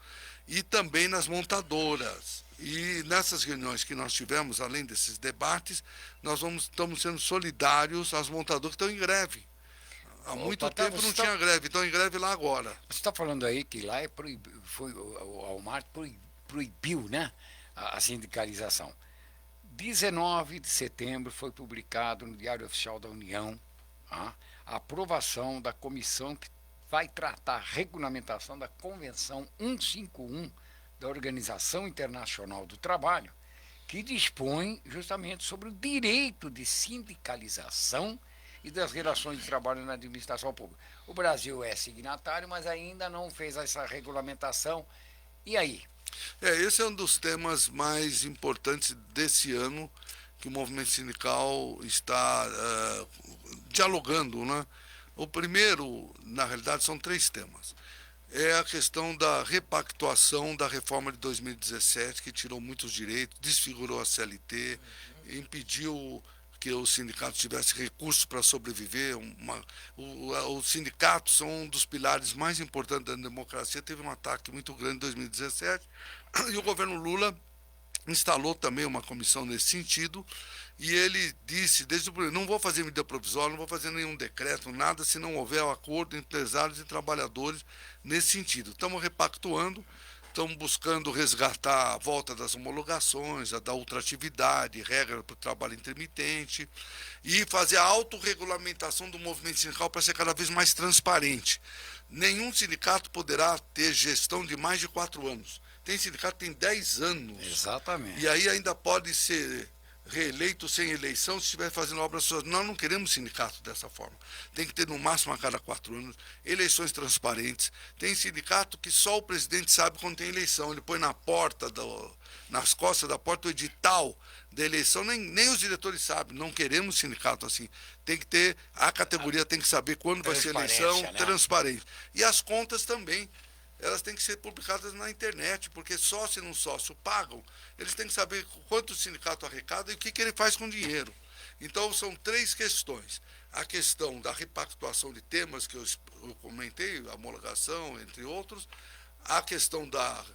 S5: E também nas montadoras. E nessas reuniões que nós tivemos, além desses debates, estamos sendo solidários às montadoras que estão em greve. Há muito tempo não tinha greve, estão em greve lá agora.
S4: Você está falando aí que lá o Walmart proibiu, né, a sindicalização. 19 de setembro foi publicado no Diário Oficial da União a aprovação da comissão que vai tratar a regulamentação da Convenção 151 da Organização Internacional do Trabalho, que dispõe justamente sobre o direito de sindicalização e das relações de trabalho na administração pública. O Brasil é signatário, mas ainda não fez essa regulamentação. E aí?
S5: Esse é um dos temas mais importantes desse ano que o movimento sindical está dialogando, né? O primeiro, na realidade, são 3 temas. É a questão da repactuação da reforma de 2017, que tirou muitos direitos, desfigurou a CLT, impediu que os sindicatos tivessem recursos para sobreviver. Os sindicatos são um dos pilares mais importantes da democracia. Teve um ataque muito grande em 2017 e o governo Lula instalou também uma comissão nesse sentido, e ele disse desde o primeiro: não vou fazer medida provisória, não vou fazer nenhum decreto, nada, se não houver um acordo entre empresários e trabalhadores nesse sentido. Estamos repactuando, estamos buscando resgatar a volta das homologações, a da ultratividade, regra para o trabalho intermitente, e fazer a autorregulamentação do movimento sindical para ser cada vez mais transparente. Nenhum sindicato poderá ter gestão de mais de 4 anos. Tem sindicato que tem 10 anos.
S4: Exatamente.
S5: E aí ainda pode ser reeleito sem eleição se estiver fazendo obras suas. Nós não queremos sindicato dessa forma. Tem que ter no máximo a cada 4 anos, eleições transparentes. Tem sindicato que só o presidente sabe quando tem eleição. Ele põe na porta, nas costas da porta, o edital da eleição, nem os diretores sabem. Não queremos sindicato assim. Tem que ter, a categoria tem que saber quando vai ser eleição, né? Transparente. E as contas também. Elas têm que ser publicadas na internet, porque sócio e não sócio pagam. Eles têm que saber quanto o sindicato arrecada e o que ele faz com o dinheiro. Então, são 3 questões. A questão da repactuação de temas, que eu comentei, a homologação, entre outros. A questão da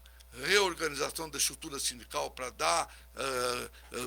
S5: reorganização da estrutura sindical para dar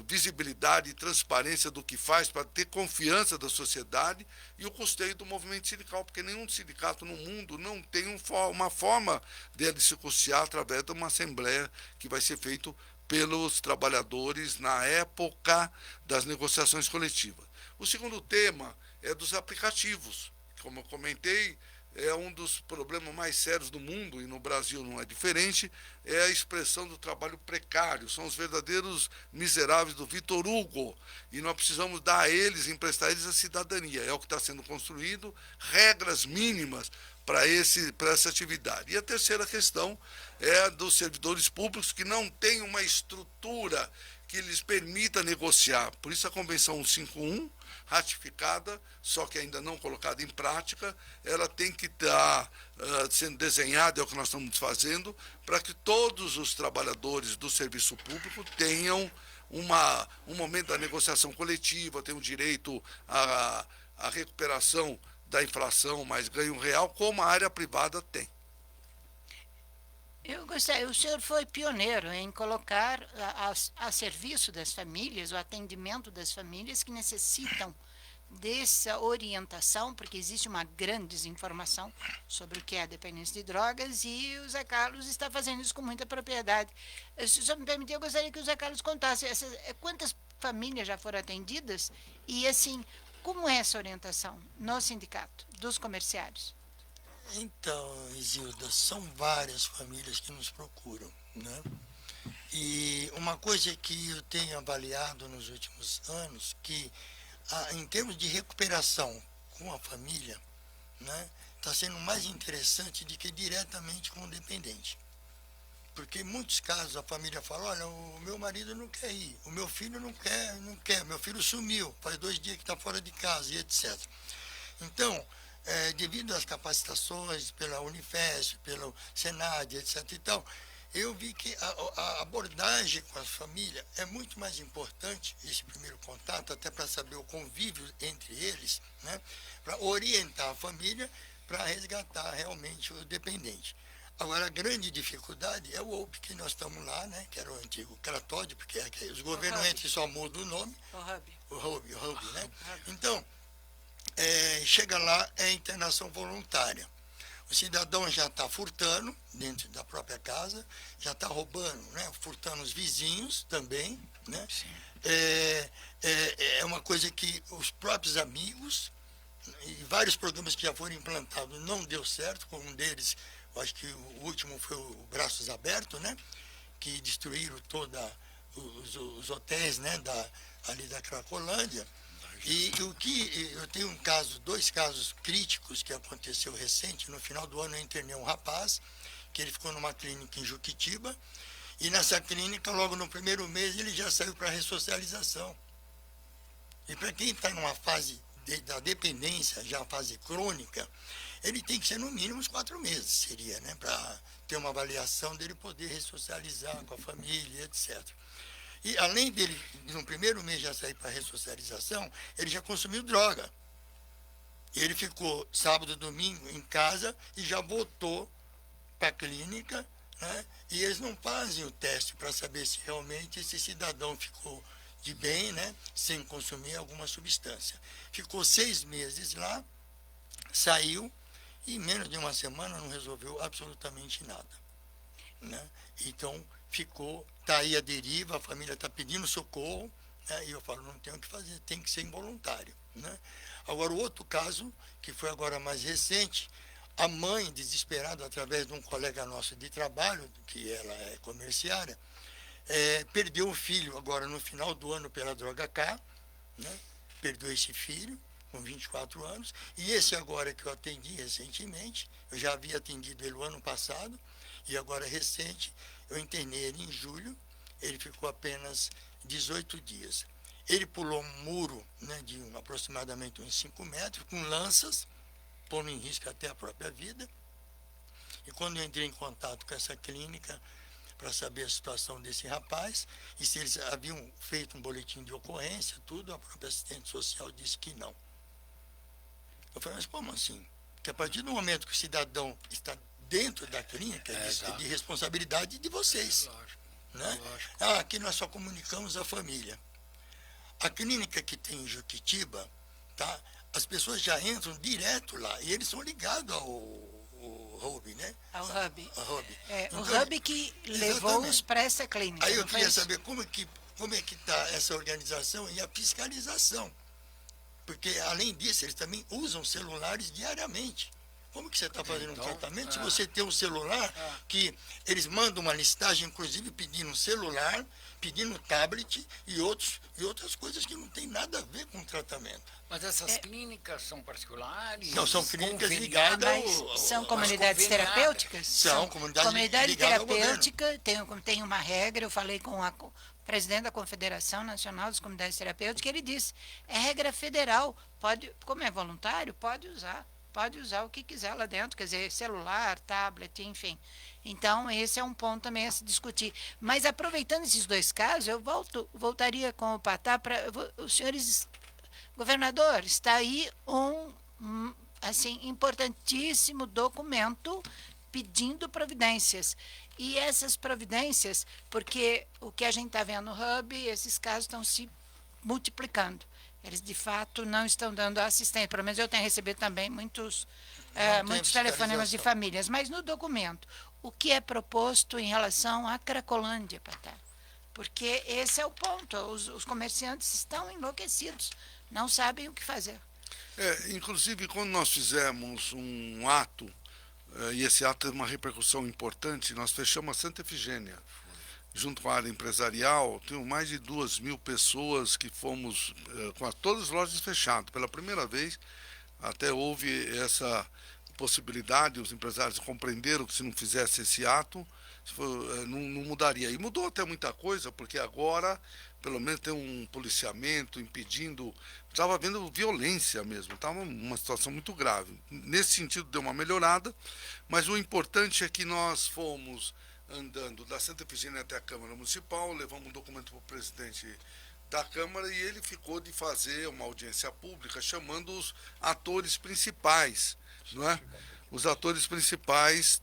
S5: visibilidade e transparência do que faz, para ter confiança da sociedade, e o custeio do movimento sindical, porque nenhum sindicato no mundo não tem uma forma dele se custear através de uma assembleia que vai ser feito pelos trabalhadores na época das negociações coletivas. O segundo tema é dos aplicativos. Como eu comentei, é um dos problemas mais sérios do mundo, e no Brasil não é diferente, é a expressão do trabalho precário. São os verdadeiros miseráveis do Victor Hugo, e nós precisamos dar a eles, emprestar a eles a cidadania. É o que está sendo construído, regras mínimas para essa atividade. E a terceira questão é a dos servidores públicos que não têm uma estrutura que lhes permita negociar. Por isso a Convenção 151, ratificada, só que ainda não colocada em prática, ela tem que estar sendo desenhada, é o que nós estamos fazendo, para que todos os trabalhadores do serviço público tenham um momento da negociação coletiva, tenham direito à recuperação da inflação, mais ganho real, como a área privada tem.
S7: Eu gostaria, o senhor foi pioneiro em colocar a serviço das famílias, o atendimento das famílias que necessitam dessa orientação, porque existe uma grande desinformação sobre o que é a dependência de drogas, e o Zé Carlos está fazendo isso com muita propriedade. Se o senhor me permitir, eu gostaria que o Zé Carlos contasse quantas famílias já foram atendidas e, assim, como é essa orientação no sindicato dos comerciários?
S6: Então, Isilda, são várias famílias que nos procuram, né? E uma coisa que eu tenho avaliado nos últimos anos, que em termos de recuperação com a família, né, está sendo mais interessante do que diretamente com o dependente. Porque em muitos casos a família fala, olha, o meu marido não quer ir, o meu filho não quer, meu filho sumiu, faz 2 dias que está fora de casa e etc. Então, devido às capacitações pela Unifesp, pelo Senad, etc. e tal, eu vi que a abordagem com a família é muito mais importante, esse primeiro contato, até para saber o convívio entre eles, né, para orientar a família para resgatar realmente o dependente. Agora, a grande dificuldade é o OUP, que nós estamos lá, né, que era o antigo Cratódio, porque os governos entram e só mudam o nome. O Hub, né? Então, chega lá, é internação voluntária. O cidadão já está furtando dentro da própria casa, já está roubando, né? Furtando os vizinhos também, né? É uma coisa que os próprios amigos e vários programas que já foram implantados não deu certo, como um deles, eu acho que o último foi o Braços Abertos, né? Que destruíram todos os hotéis, né? Ali da Cracolândia. E eu tenho 2 casos críticos que aconteceu recente. No final do ano eu internei um rapaz, que ele ficou numa clínica em Juquitiba, e nessa clínica, logo no primeiro mês, ele já saiu para ressocialização. E para quem está numa fase da dependência, já fase crônica, ele tem que ser no mínimo uns 4 meses, seria, né, para ter uma avaliação dele poder ressocializar com a família, etc. E além dele, no primeiro mês já sair para ressocialização, ele já consumiu droga. E ele ficou sábado e domingo em casa e já voltou para a clínica, né? E eles não fazem o teste para saber se realmente esse cidadão ficou de bem, né? Sem consumir alguma substância. Ficou 6 meses lá, saiu e em menos de uma semana não resolveu absolutamente nada, né? Então, está aí a deriva, a família está pedindo socorro, né, e eu falo, não tem o que fazer, tem que ser involuntário, né? Agora, o outro caso, que foi agora mais recente, a mãe, desesperada, através de um colega nosso de trabalho, que ela é comerciária, perdeu o filho agora no final do ano pela droga K, né? Perdeu esse filho, com 24 anos, e esse agora que eu atendi recentemente, eu já havia atendido ele o ano passado, e agora recente, eu internei ele em julho, ele ficou apenas 18 dias. Ele pulou um muro, né, de aproximadamente uns 5 metros, com lanças, pondo em risco até a própria vida. E quando eu entrei em contato com essa clínica, para saber a situação desse rapaz, e se eles haviam feito um boletim de ocorrência, tudo, a própria assistente social disse que não. Eu falei, mas como assim? Porque a partir do momento que o cidadão está dentro da clínica, é de responsabilidade de vocês. Lógico, né? Lógico. Aqui nós só comunicamos a família. A clínica que tem em Juquitiba, tá? As pessoas já entram direto lá, e eles são ligados ao Hub, né?
S7: Ao Hub.
S6: Então,
S7: o Hub que levou-os para essa clínica.
S6: Aí eu queria saber como é que está essa organização e a fiscalização. Porque, além disso, eles também usam celulares diariamente. Como que você está fazendo um tratamento se você tem um celular que eles mandam uma listagem, inclusive pedindo celular, pedindo tablet e outras coisas que não tem nada a ver com o tratamento.
S4: Mas essas clínicas são particulares?
S6: Não, são clínicas ligadas
S7: São comunidades terapêuticas?
S6: São comunidades
S7: comunidade
S6: ligadas ao
S7: terapêutica, tem uma regra, eu falei com o presidente da Confederação Nacional das Comunidades Terapêuticas, ele disse, é regra federal, como é voluntário, pode usar o que quiser lá dentro, quer dizer, celular, tablet, enfim. Então, esse é um ponto também a se discutir. Mas, aproveitando esses dois casos, eu voltaria com o Patá para... Os senhores... Governador, está aí assim, importantíssimo documento pedindo providências. E essas providências, porque o que a gente está vendo no Hub, esses casos estão se multiplicando. Eles, de fato, não estão dando assistência. Pelo menos eu tenho recebido também muitos telefonemas de famílias. Mas no documento, o que é proposto em relação à Cracolândia, Patá? Porque esse é o ponto. Os comerciantes estão enlouquecidos, não sabem o que fazer.
S5: Inclusive, quando nós fizemos um ato, e esse ato teve uma repercussão importante, nós fechamos a Santa Efigênia. Junto com a área empresarial, tem mais de 2.000 pessoas que fomos com todas as lojas fechadas. Pela primeira vez, até houve essa possibilidade, os empresários compreenderam que se não fizesse esse ato, não mudaria. E mudou até muita coisa, porque agora, pelo menos, tem um policiamento impedindo... Estava havendo violência mesmo, estava uma situação muito grave. Nesse sentido, deu uma melhorada, mas o importante é que nós fomos andando da Santa Efigênia até a Câmara Municipal, levamos um documento para o presidente da Câmara e ele ficou de fazer uma audiência pública chamando os atores principais, não é? Os atores principais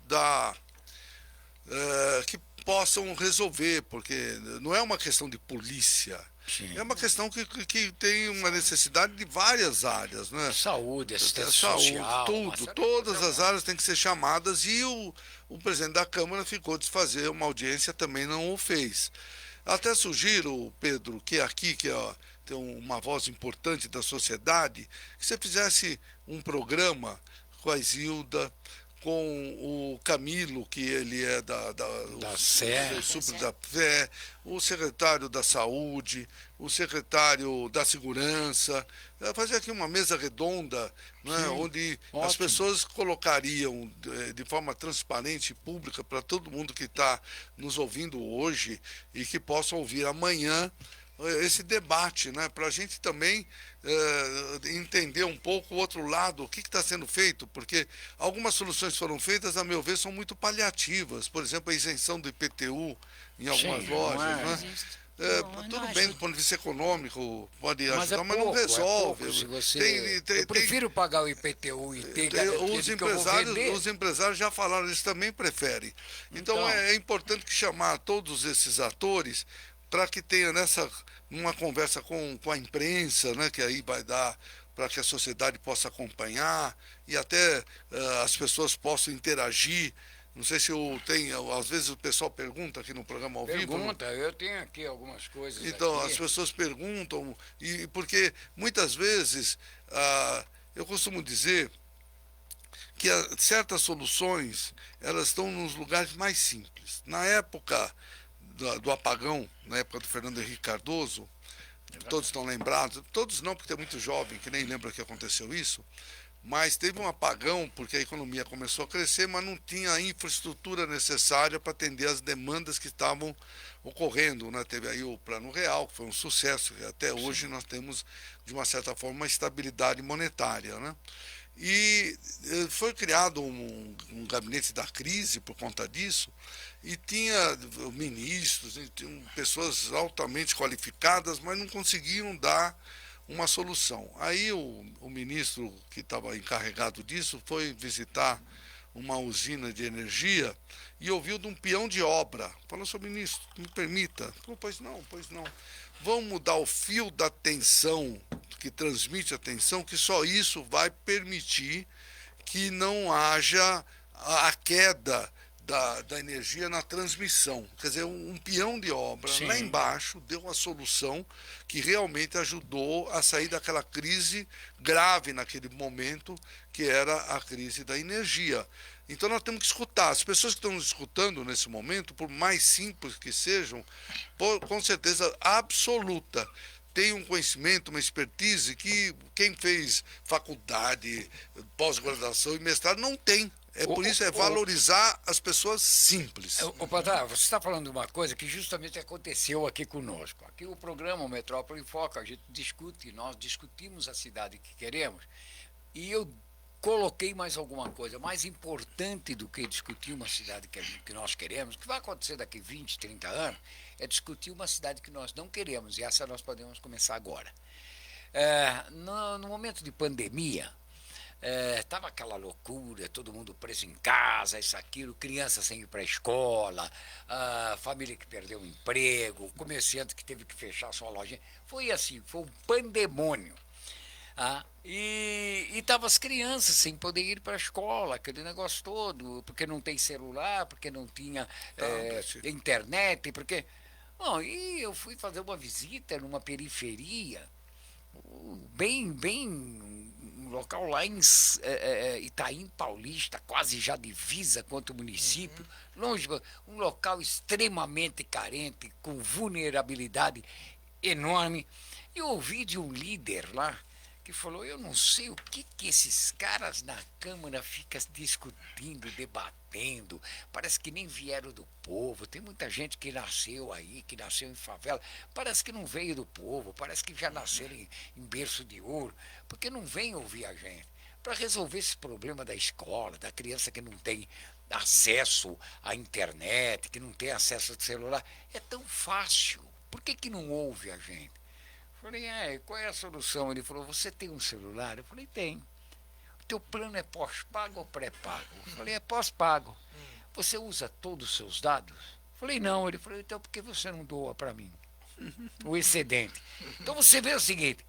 S5: que possam resolver, porque não é uma questão de polícia, é uma questão que tem uma necessidade de várias áreas, né?
S4: Saúde, assistência social,
S5: todas as áreas têm que ser chamadas e o presidente da Câmara ficou de fazer uma audiência, também não o fez. Até sugiro, Pedro, que aqui, tem uma voz importante da sociedade, que você fizesse um programa com a Isilda, com o Camilo, que ele é da Fé, o secretário da Saúde, o secretário da Segurança, fazer aqui uma mesa redonda, né, onde as pessoas colocariam de forma transparente e pública para todo mundo que está nos ouvindo hoje e que possa ouvir amanhã esse debate, né, para a gente também entender um pouco o outro lado, o que está sendo feito, porque algumas soluções foram feitas, a meu ver, são muito paliativas. Por exemplo, a isenção do IPTU em algumas lojas. Tudo bem, do ponto de vista econômico, pode ajudar, mas não resolve.
S4: Eu prefiro pagar o IPTU e ter garantia que eu vou vender.
S5: Os empresários já falaram, eles também preferem. Então é importante que chamar todos esses atores para que tenha uma conversa com a imprensa, né, que aí vai dar para que a sociedade possa acompanhar e até as pessoas possam interagir. Não sei se às vezes o pessoal pergunta aqui no programa ao vivo.
S4: Pergunta, eu tenho aqui algumas coisas.
S5: Então, as pessoas perguntam, porque muitas vezes eu costumo dizer que certas soluções elas estão nos lugares mais simples. Na época do apagão, na época do Fernando Henrique Cardoso, todos estão lembrados, todos não, porque tem muito jovem que nem lembra que aconteceu isso, mas teve um apagão porque a economia começou a crescer, mas não tinha a infraestrutura necessária para atender as demandas que estavam ocorrendo, né? Teve aí o Plano Real, que foi um sucesso, e até hoje nós temos, de uma certa forma, uma estabilidade monetária, né? E foi criado um gabinete da crise por conta disso, e tinha ministros, tinha pessoas altamente qualificadas, mas não conseguiam dar uma solução. Aí o ministro que estava encarregado disso foi visitar uma usina de energia e ouviu de um peão de obra. Falou, senhor ministro, me permita. Falou, pois não. Vamos mudar o fio da tensão, que transmite a tensão, que só isso vai permitir que não haja a queda da energia na transmissão. Quer dizer, um peão de obra
S4: Sim.
S5: lá embaixo deu uma solução que realmente ajudou a sair daquela crise grave naquele momento, que era a crise da energia. Então nós temos que escutar. As pessoas que estão nos escutando nesse momento, por mais simples que sejam, com certeza absoluta, tem um conhecimento, uma expertise que quem fez faculdade, pós-graduação e mestrado não tem. Por isso é valorizar as pessoas simples.
S4: Ô, Padre, você está falando de uma coisa que justamente aconteceu aqui conosco. Aqui o programa Metrópole em Foco, a gente discute, nós discutimos a cidade que queremos, e eu coloquei mais alguma coisa. Mais importante do que discutir uma cidade que nós queremos, que vai acontecer daqui 20, 30 anos, é discutir uma cidade que nós não queremos, e essa nós podemos começar agora. No momento de pandemia, estava aquela loucura, todo mundo preso em casa, isso, aquilo, criança sem ir para a escola, família que perdeu o emprego, comerciante que teve que fechar sua lojinha. Foi assim, foi um pandemônio. E estavam as crianças sem poder ir para a escola, aquele negócio todo, porque não tem celular, porque não tinha internet, porque... Bom, e eu fui fazer uma visita numa periferia, bem um local lá em Itaim Paulista, quase já divisa quanto o município, longe, um local extremamente carente, com vulnerabilidade enorme. E eu ouvi de um líder lá, que falou, eu não sei o que esses caras na Câmara ficam discutindo, debatendo, parece que nem vieram do povo, tem muita gente que nasceu aí, que nasceu em favela, parece que não veio do povo, parece que já nasceram em berço de ouro, porque não vem ouvir a gente, para resolver esse problema da escola, da criança que não tem acesso à internet, que não tem acesso ao celular, é tão fácil, por que não ouve a gente? Falei, qual é a solução? Ele falou, você tem um celular? Eu falei, tenho. O teu plano é pós-pago ou pré-pago? Eu falei, é pós-pago. Você usa todos os seus dados? Eu falei, não. Ele falou, então por que você não doa para mim o excedente? Então você vê o seguinte,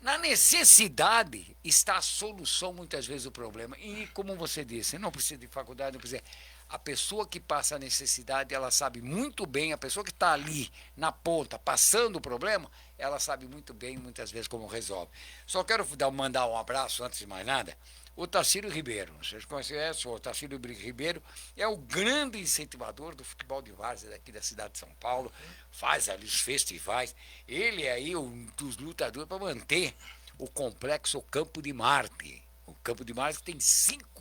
S4: na necessidade está a solução muitas vezes do problema. E como você disse, não precisa de faculdade, não precisa... A pessoa que passa a necessidade, ela sabe muito bem, a pessoa que está ali na ponta, passando o problema, ela sabe muito bem, muitas vezes, como resolve. Só quero mandar um abraço, antes de mais nada, o Tacílio Ribeiro. Vocês conhecem o Tacílio Ribeiro, é o grande incentivador do futebol de várzea daqui da cidade de São Paulo, faz ali os festivais. Ele é aí um dos lutadores para manter o complexo Campo de Marte. O Campo de Marte tem 5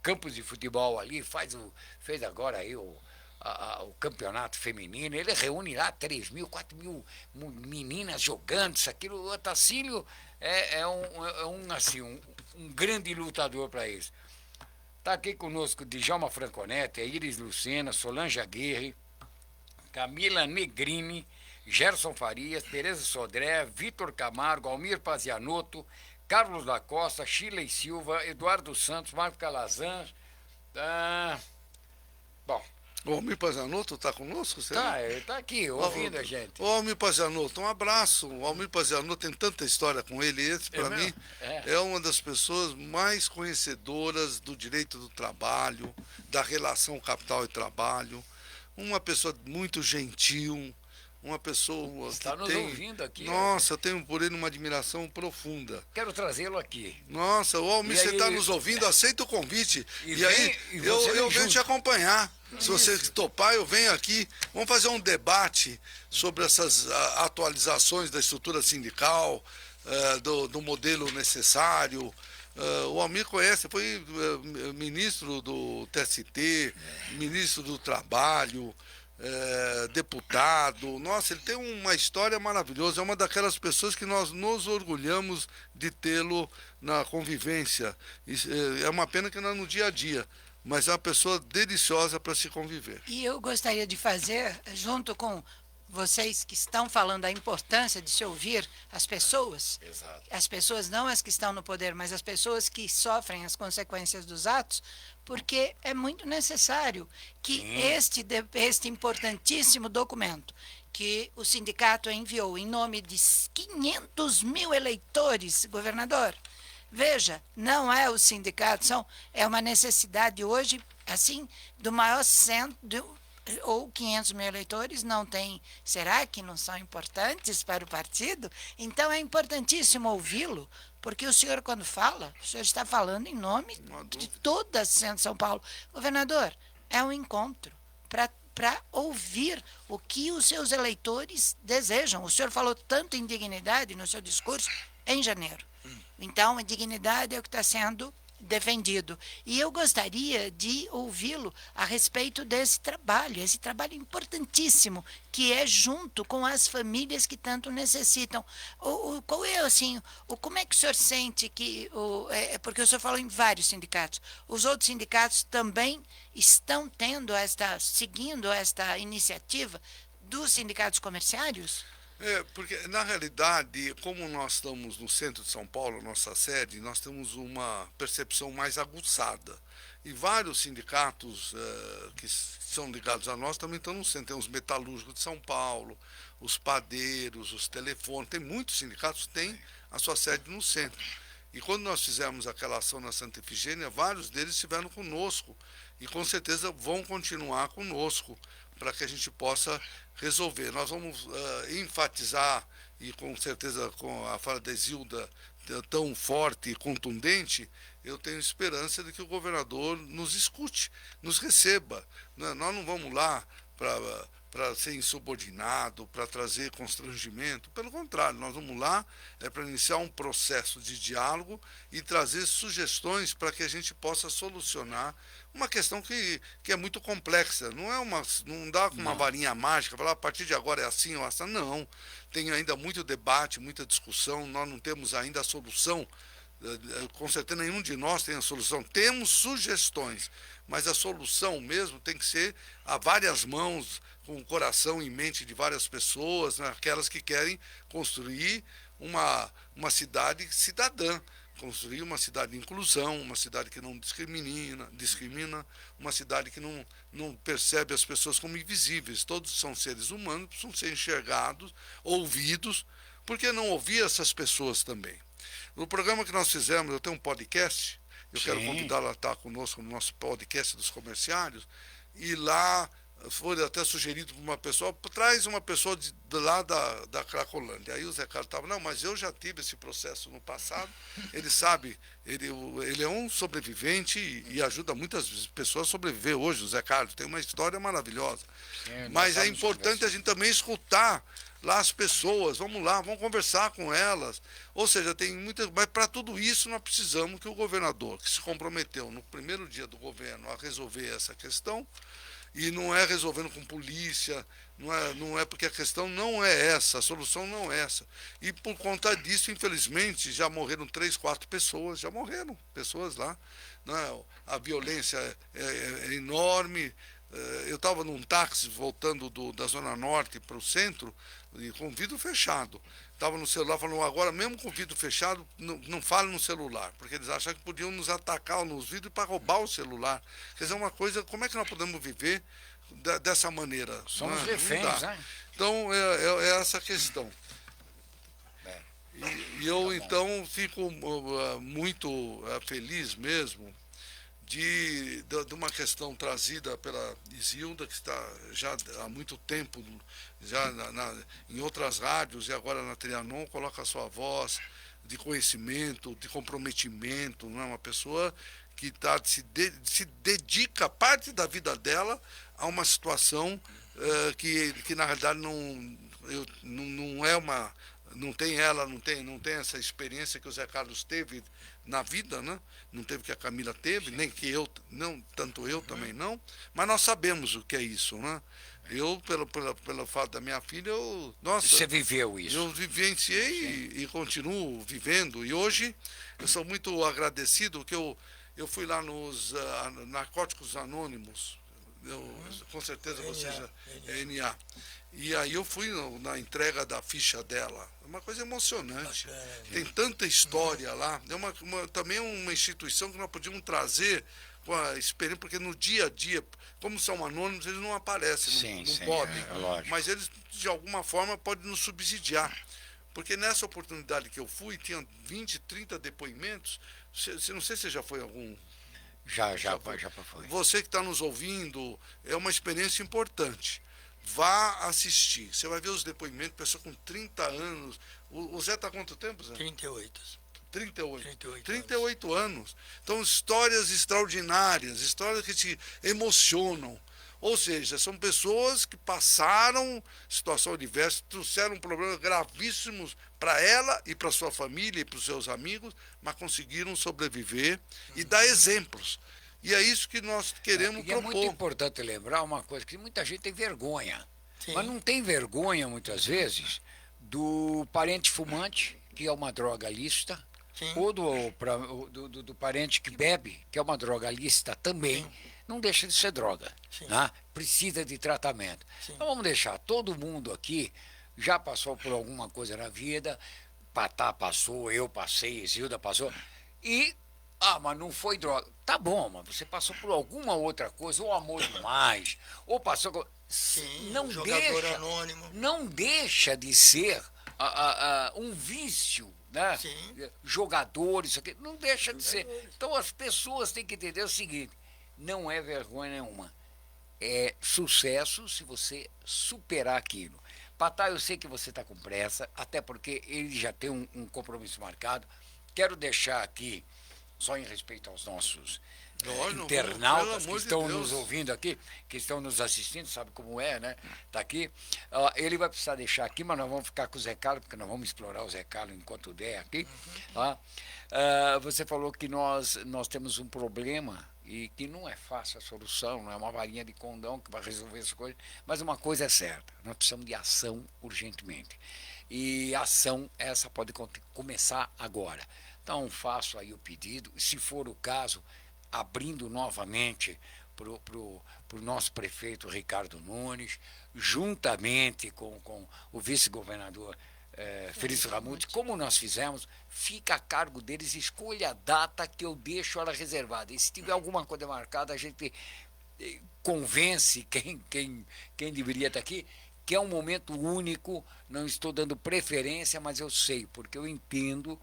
S4: campos de futebol ali, fez agora aí o campeonato feminino, ele reúne lá 3.000, 4.000 meninas jogando isso, aquilo. O Tacílio é um grande lutador para isso. Está aqui conosco Djalma Franconetti, Iris Lucena, Solange Aguirre, Camila Negrini, Gerson Farias, Tereza Sodré, Vitor Camargo, Almir Pazianotto, Carlos da Costa, Shirley Silva, Eduardo Santos, Marco Calazans. Bom.
S5: O Almir Pazianotto está conosco?
S4: Ele está aqui, ouvindo a gente.
S5: O Almir Pazianotto, um abraço. O Almir Pazianotto tem tanta história com ele. Esse, para mim, é uma das pessoas mais conhecedoras do direito do trabalho, da relação capital e trabalho. Uma pessoa muito gentil, uma pessoa
S4: está
S5: que
S4: nos ouvindo aqui.
S5: Nossa, eu tenho por ele uma admiração profunda.
S4: Quero trazê-lo aqui.
S5: Nossa, o Almir, você está nos ouvindo, aceita o convite. E aí, eu venho te acompanhar. Se você topar, eu venho aqui. Vamos fazer um debate sobre essas atualizações da estrutura sindical, do modelo necessário. O Almir conhece, foi ministro do TST, ministro do Trabalho, deputado. Nossa, ele tem uma história maravilhosa. É uma daquelas pessoas que nós nos orgulhamos de tê-lo na convivência. É uma pena que não é no dia a dia, mas é uma pessoa deliciosa para se conviver.
S7: E eu gostaria de fazer, junto com vocês que estão falando da importância de se ouvir as pessoas,
S4: Exato.
S7: As pessoas não as que estão no poder, mas as pessoas que sofrem as consequências dos atos, porque é muito necessário que este importantíssimo documento que o sindicato enviou em nome de 500 mil eleitores, governador, Veja, não é o sindicato, é uma necessidade hoje, assim, do maior centro, ou 500 mil eleitores não tem, será que não são importantes para o partido? Então é importantíssimo ouvi-lo, porque o senhor, quando fala, o senhor está falando em nome de toda a Centro de São Paulo. Governador, é um encontro para ouvir o que os seus eleitores desejam. O senhor falou tanto em dignidade no seu discurso em janeiro. Então, a dignidade é o que está sendo defendido. E eu gostaria de ouvi-lo a respeito desse trabalho, esse trabalho importantíssimo, que é junto com as famílias que tanto necessitam. Qual é, assim, como é que o senhor sente que, porque o senhor falou em vários sindicatos, os outros sindicatos também estão seguindo esta iniciativa dos sindicatos comerciários?
S5: Porque, na realidade, como nós estamos no centro de São Paulo, nossa sede, nós temos uma percepção mais aguçada. E vários sindicatos que são ligados a nós também estão no centro. Tem os metalúrgicos de São Paulo, os padeiros, os telefones. Tem muitos sindicatos que têm a sua sede no centro. E quando nós fizemos aquela ação na Santa Efigênia, vários deles estiveram conosco. E com certeza vão continuar conosco para que a gente possa resolver. Nós vamos enfatizar, e com certeza com a fala da Zilda tão forte e contundente, eu tenho esperança de que o governador nos escute, nos receba. Nós não vamos lá para ser insubordinado, para trazer constrangimento. Pelo contrário, nós vamos lá para iniciar um processo de diálogo e trazer sugestões para que a gente possa solucionar uma questão que é muito complexa. Não dá com uma varinha mágica, falar a partir de agora é assim ou assim. Não. Tem ainda muito debate, muita discussão. Nós não temos ainda a solução. Com certeza nenhum de nós tem a solução. Temos sugestões, mas a solução mesmo tem que ser a várias mãos, com o coração e mente de várias pessoas, né? Aquelas que querem construir uma cidade cidadã, construir uma cidade de inclusão, uma cidade que não discrimina, uma cidade que não percebe as pessoas como invisíveis. Todos são seres humanos, precisam ser enxergados, ouvidos. Por que não ouvir essas pessoas também? No programa que nós fizemos, eu tenho um podcast, eu quero convidá-la a estar conosco no nosso podcast dos comerciários, e lá foi até sugerido por uma pessoa, traz uma pessoa de lá da Cracolândia. Aí o Zé Carlos estava, não, mas eu já tive esse processo no passado, ele sabe, ele é um sobrevivente e ajuda muitas pessoas a sobreviver hoje. O Zé Carlos tem uma história maravilhosa. Mas é importante a gente também escutar lá as pessoas, vamos lá, vamos conversar com elas. Ou seja, tem muitas. Mas para tudo isso nós precisamos que o governador, que se comprometeu no primeiro dia do governo a resolver essa questão, e não é resolvendo com polícia, não é porque a questão não é essa, a solução não é essa. E por conta disso, infelizmente, já morreram 3, 4 pessoas, já morreram pessoas lá. Né? A violência é enorme. Eu estava num táxi voltando da Zona Norte para o centro, com vidro fechado. Estava no celular falando, agora mesmo com o vidro fechado, não fale no celular, porque eles acharam que podiam nos atacar nos vidros para roubar o celular. Quer dizer, uma coisa, como é que nós podemos viver dessa maneira?
S4: Somos reféns, né?
S5: Então, é essa a questão. E eu, então, fico muito feliz mesmo de uma questão trazida pela Isilda, que está já há muito tempo já em outras rádios, e agora na Trianon coloca a sua voz de conhecimento, de comprometimento, não é? Uma pessoa que se dedica parte da vida dela a uma situação que na realidade não é uma. Não tem essa experiência que o Zé Carlos teve na vida, né? Não teve que a Camila teve, nem que eu, não, tanto eu também não, mas nós sabemos o que é isso, né? Eu, pelo fato da minha filha,
S4: você viveu isso?
S5: Eu vivenciei e continuo vivendo, e hoje eu sou muito agradecido que eu fui lá nos Narcóticos Anônimos, com certeza você já é NA. E aí eu fui na entrega da ficha dela. É uma coisa emocionante. Tem tanta história lá. É também uma instituição que nós podíamos trazer com a experiência, porque no dia a dia, como são anônimos, eles não aparecem, não podem. Mas eles, de alguma forma, podem nos subsidiar. Porque nessa oportunidade que eu fui, tinha 20, 30 depoimentos. Não sei se você já foi algum.
S4: Já foi.
S5: Você que está nos ouvindo, é uma experiência importante. Vá assistir. Você vai ver os depoimentos, pessoa com 30 anos. O Zé está há quanto tempo, Zé?
S6: 38.
S5: 38 anos. Então, histórias extraordinárias, histórias que te emocionam. Ou seja, são pessoas que passaram situação diversa, trouxeram problemas gravíssimos para ela e para sua família e para os seus amigos, mas conseguiram sobreviver e dar exemplos. E é isso que nós queremos propor.
S4: É muito importante lembrar uma coisa, que muita gente tem vergonha.
S6: Sim.
S4: Mas não tem vergonha, muitas vezes, do parente fumante, que é uma droga lícita,
S6: Sim.
S4: ou do parente que bebe, que é uma droga lícita também.
S6: Sim.
S4: Não deixa de ser droga, né? Precisa de tratamento.
S6: Sim.
S4: Então vamos deixar, todo mundo aqui já passou por alguma coisa na vida, Patá passou, eu passei, Zilda passou, mas não foi droga. Tá bom, mas você passou por alguma outra coisa, ou amor demais, ou passou...
S6: Sim,
S4: não
S6: jogador
S4: deixa,
S6: anônimo.
S4: Não deixa de ser um vício, né?
S6: Sim.
S4: Jogador, isso aqui, não deixa de ser. Então as pessoas têm que entender o seguinte, não é vergonha nenhuma. É sucesso se você superar aquilo. Patá, eu sei que você está com pressa, até porque ele já tem um compromisso marcado. Quero deixar aqui, só em respeito aos nossos internautas que estão nos ouvindo aqui, que estão nos assistindo, sabe como é, né? Está aqui. Ele vai precisar deixar aqui, mas nós vamos ficar com o Zé Carlos, porque nós vamos explorar o Zé Carlos enquanto der aqui. Você falou que nós temos um problema e que não é fácil a solução, não é uma varinha de condão que vai resolver as coisas, mas uma coisa é certa, nós precisamos de ação urgentemente. E a ação essa pode começar agora. Então faço aí o pedido, se for o caso, abrindo novamente para o nosso prefeito Ricardo Nunes, juntamente com o vice-governador Felício Ramute, como nós fizemos, fica a cargo deles, escolha a data que eu deixo ela reservada. E se tiver alguma coisa marcada, a gente convence quem deveria estar aqui, que é um momento único, não estou dando preferência, mas eu sei, porque eu entendo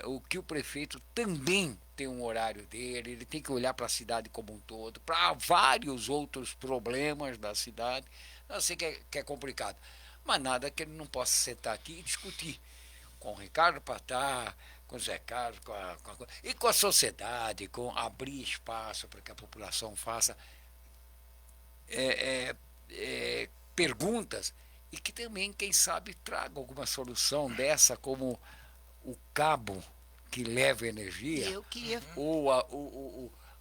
S4: o que o prefeito também tem um horário dele, ele tem que olhar para a cidade como um todo, para vários outros problemas da cidade. Eu sei que é complicado, mas nada que ele não possa sentar aqui e discutir com o Ricardo Patá, com o Zé Carlos, e com a sociedade, com abrir espaço para que a população faça perguntas e que também, quem sabe, traga alguma solução dessa, como o cabo que leva energia, ou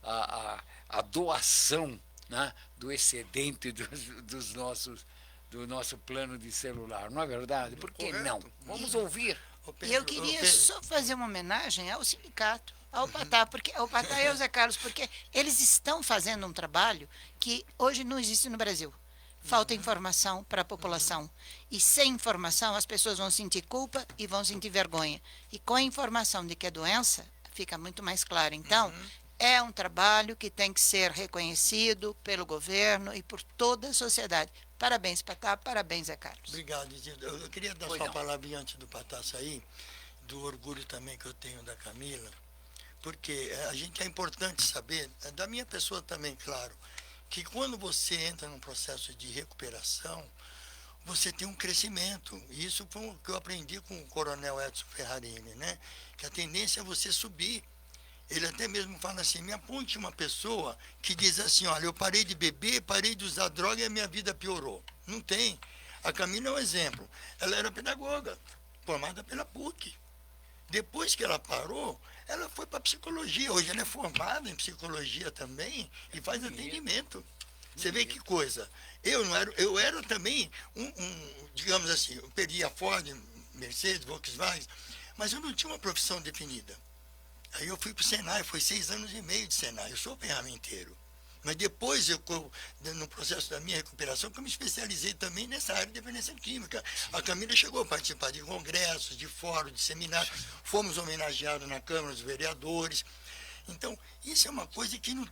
S4: a doação, né, do excedente do nosso plano de celular, não é verdade? Por que não? Vamos ouvir.
S7: E eu queria só fazer uma homenagem ao sindicato, ao Patá, e ao Zé Carlos, porque eles estão fazendo um trabalho que hoje não existe no Brasil. Falta informação para a população. E sem informação, as pessoas vão sentir culpa e vão sentir vergonha. E com a informação de que é doença, fica muito mais claro. Então, é um trabalho que tem que ser reconhecido pelo governo e por toda a sociedade. Parabéns, Patá, parabéns, Zé Carlos.
S6: Obrigado, Isilda. Eu queria dar só uma palavrinha antes do Patá sair, do orgulho também que eu tenho da Camila, porque é importante saber, da minha pessoa também, claro, que quando você entra num processo de recuperação, você tem um crescimento. E isso foi o que eu aprendi com o coronel Edson Ferrarini, né? Que a tendência é você subir. Ele até mesmo fala assim, me aponte uma pessoa que diz assim, olha, eu parei de beber, parei de usar droga e a minha vida piorou. Não tem. A Camila é um exemplo. Ela era pedagoga, formada pela PUC. Depois que ela parou, ela foi para psicologia. Hoje ela é formada em psicologia também e faz atendimento. Você vê que coisa. Eu era também digamos assim, eu pedia Ford, Mercedes, Volkswagen, mas eu não tinha uma profissão definida. Aí eu fui para o Senai, foi 6 anos e meio de Senai, eu sou ferramenteiro. Mas depois, no processo da minha recuperação, que eu me especializei também nessa área de dependência química. A Camila chegou a participar de congressos, de fóruns, de seminários, fomos homenageados na Câmara dos Vereadores. Então, isso é uma coisa que não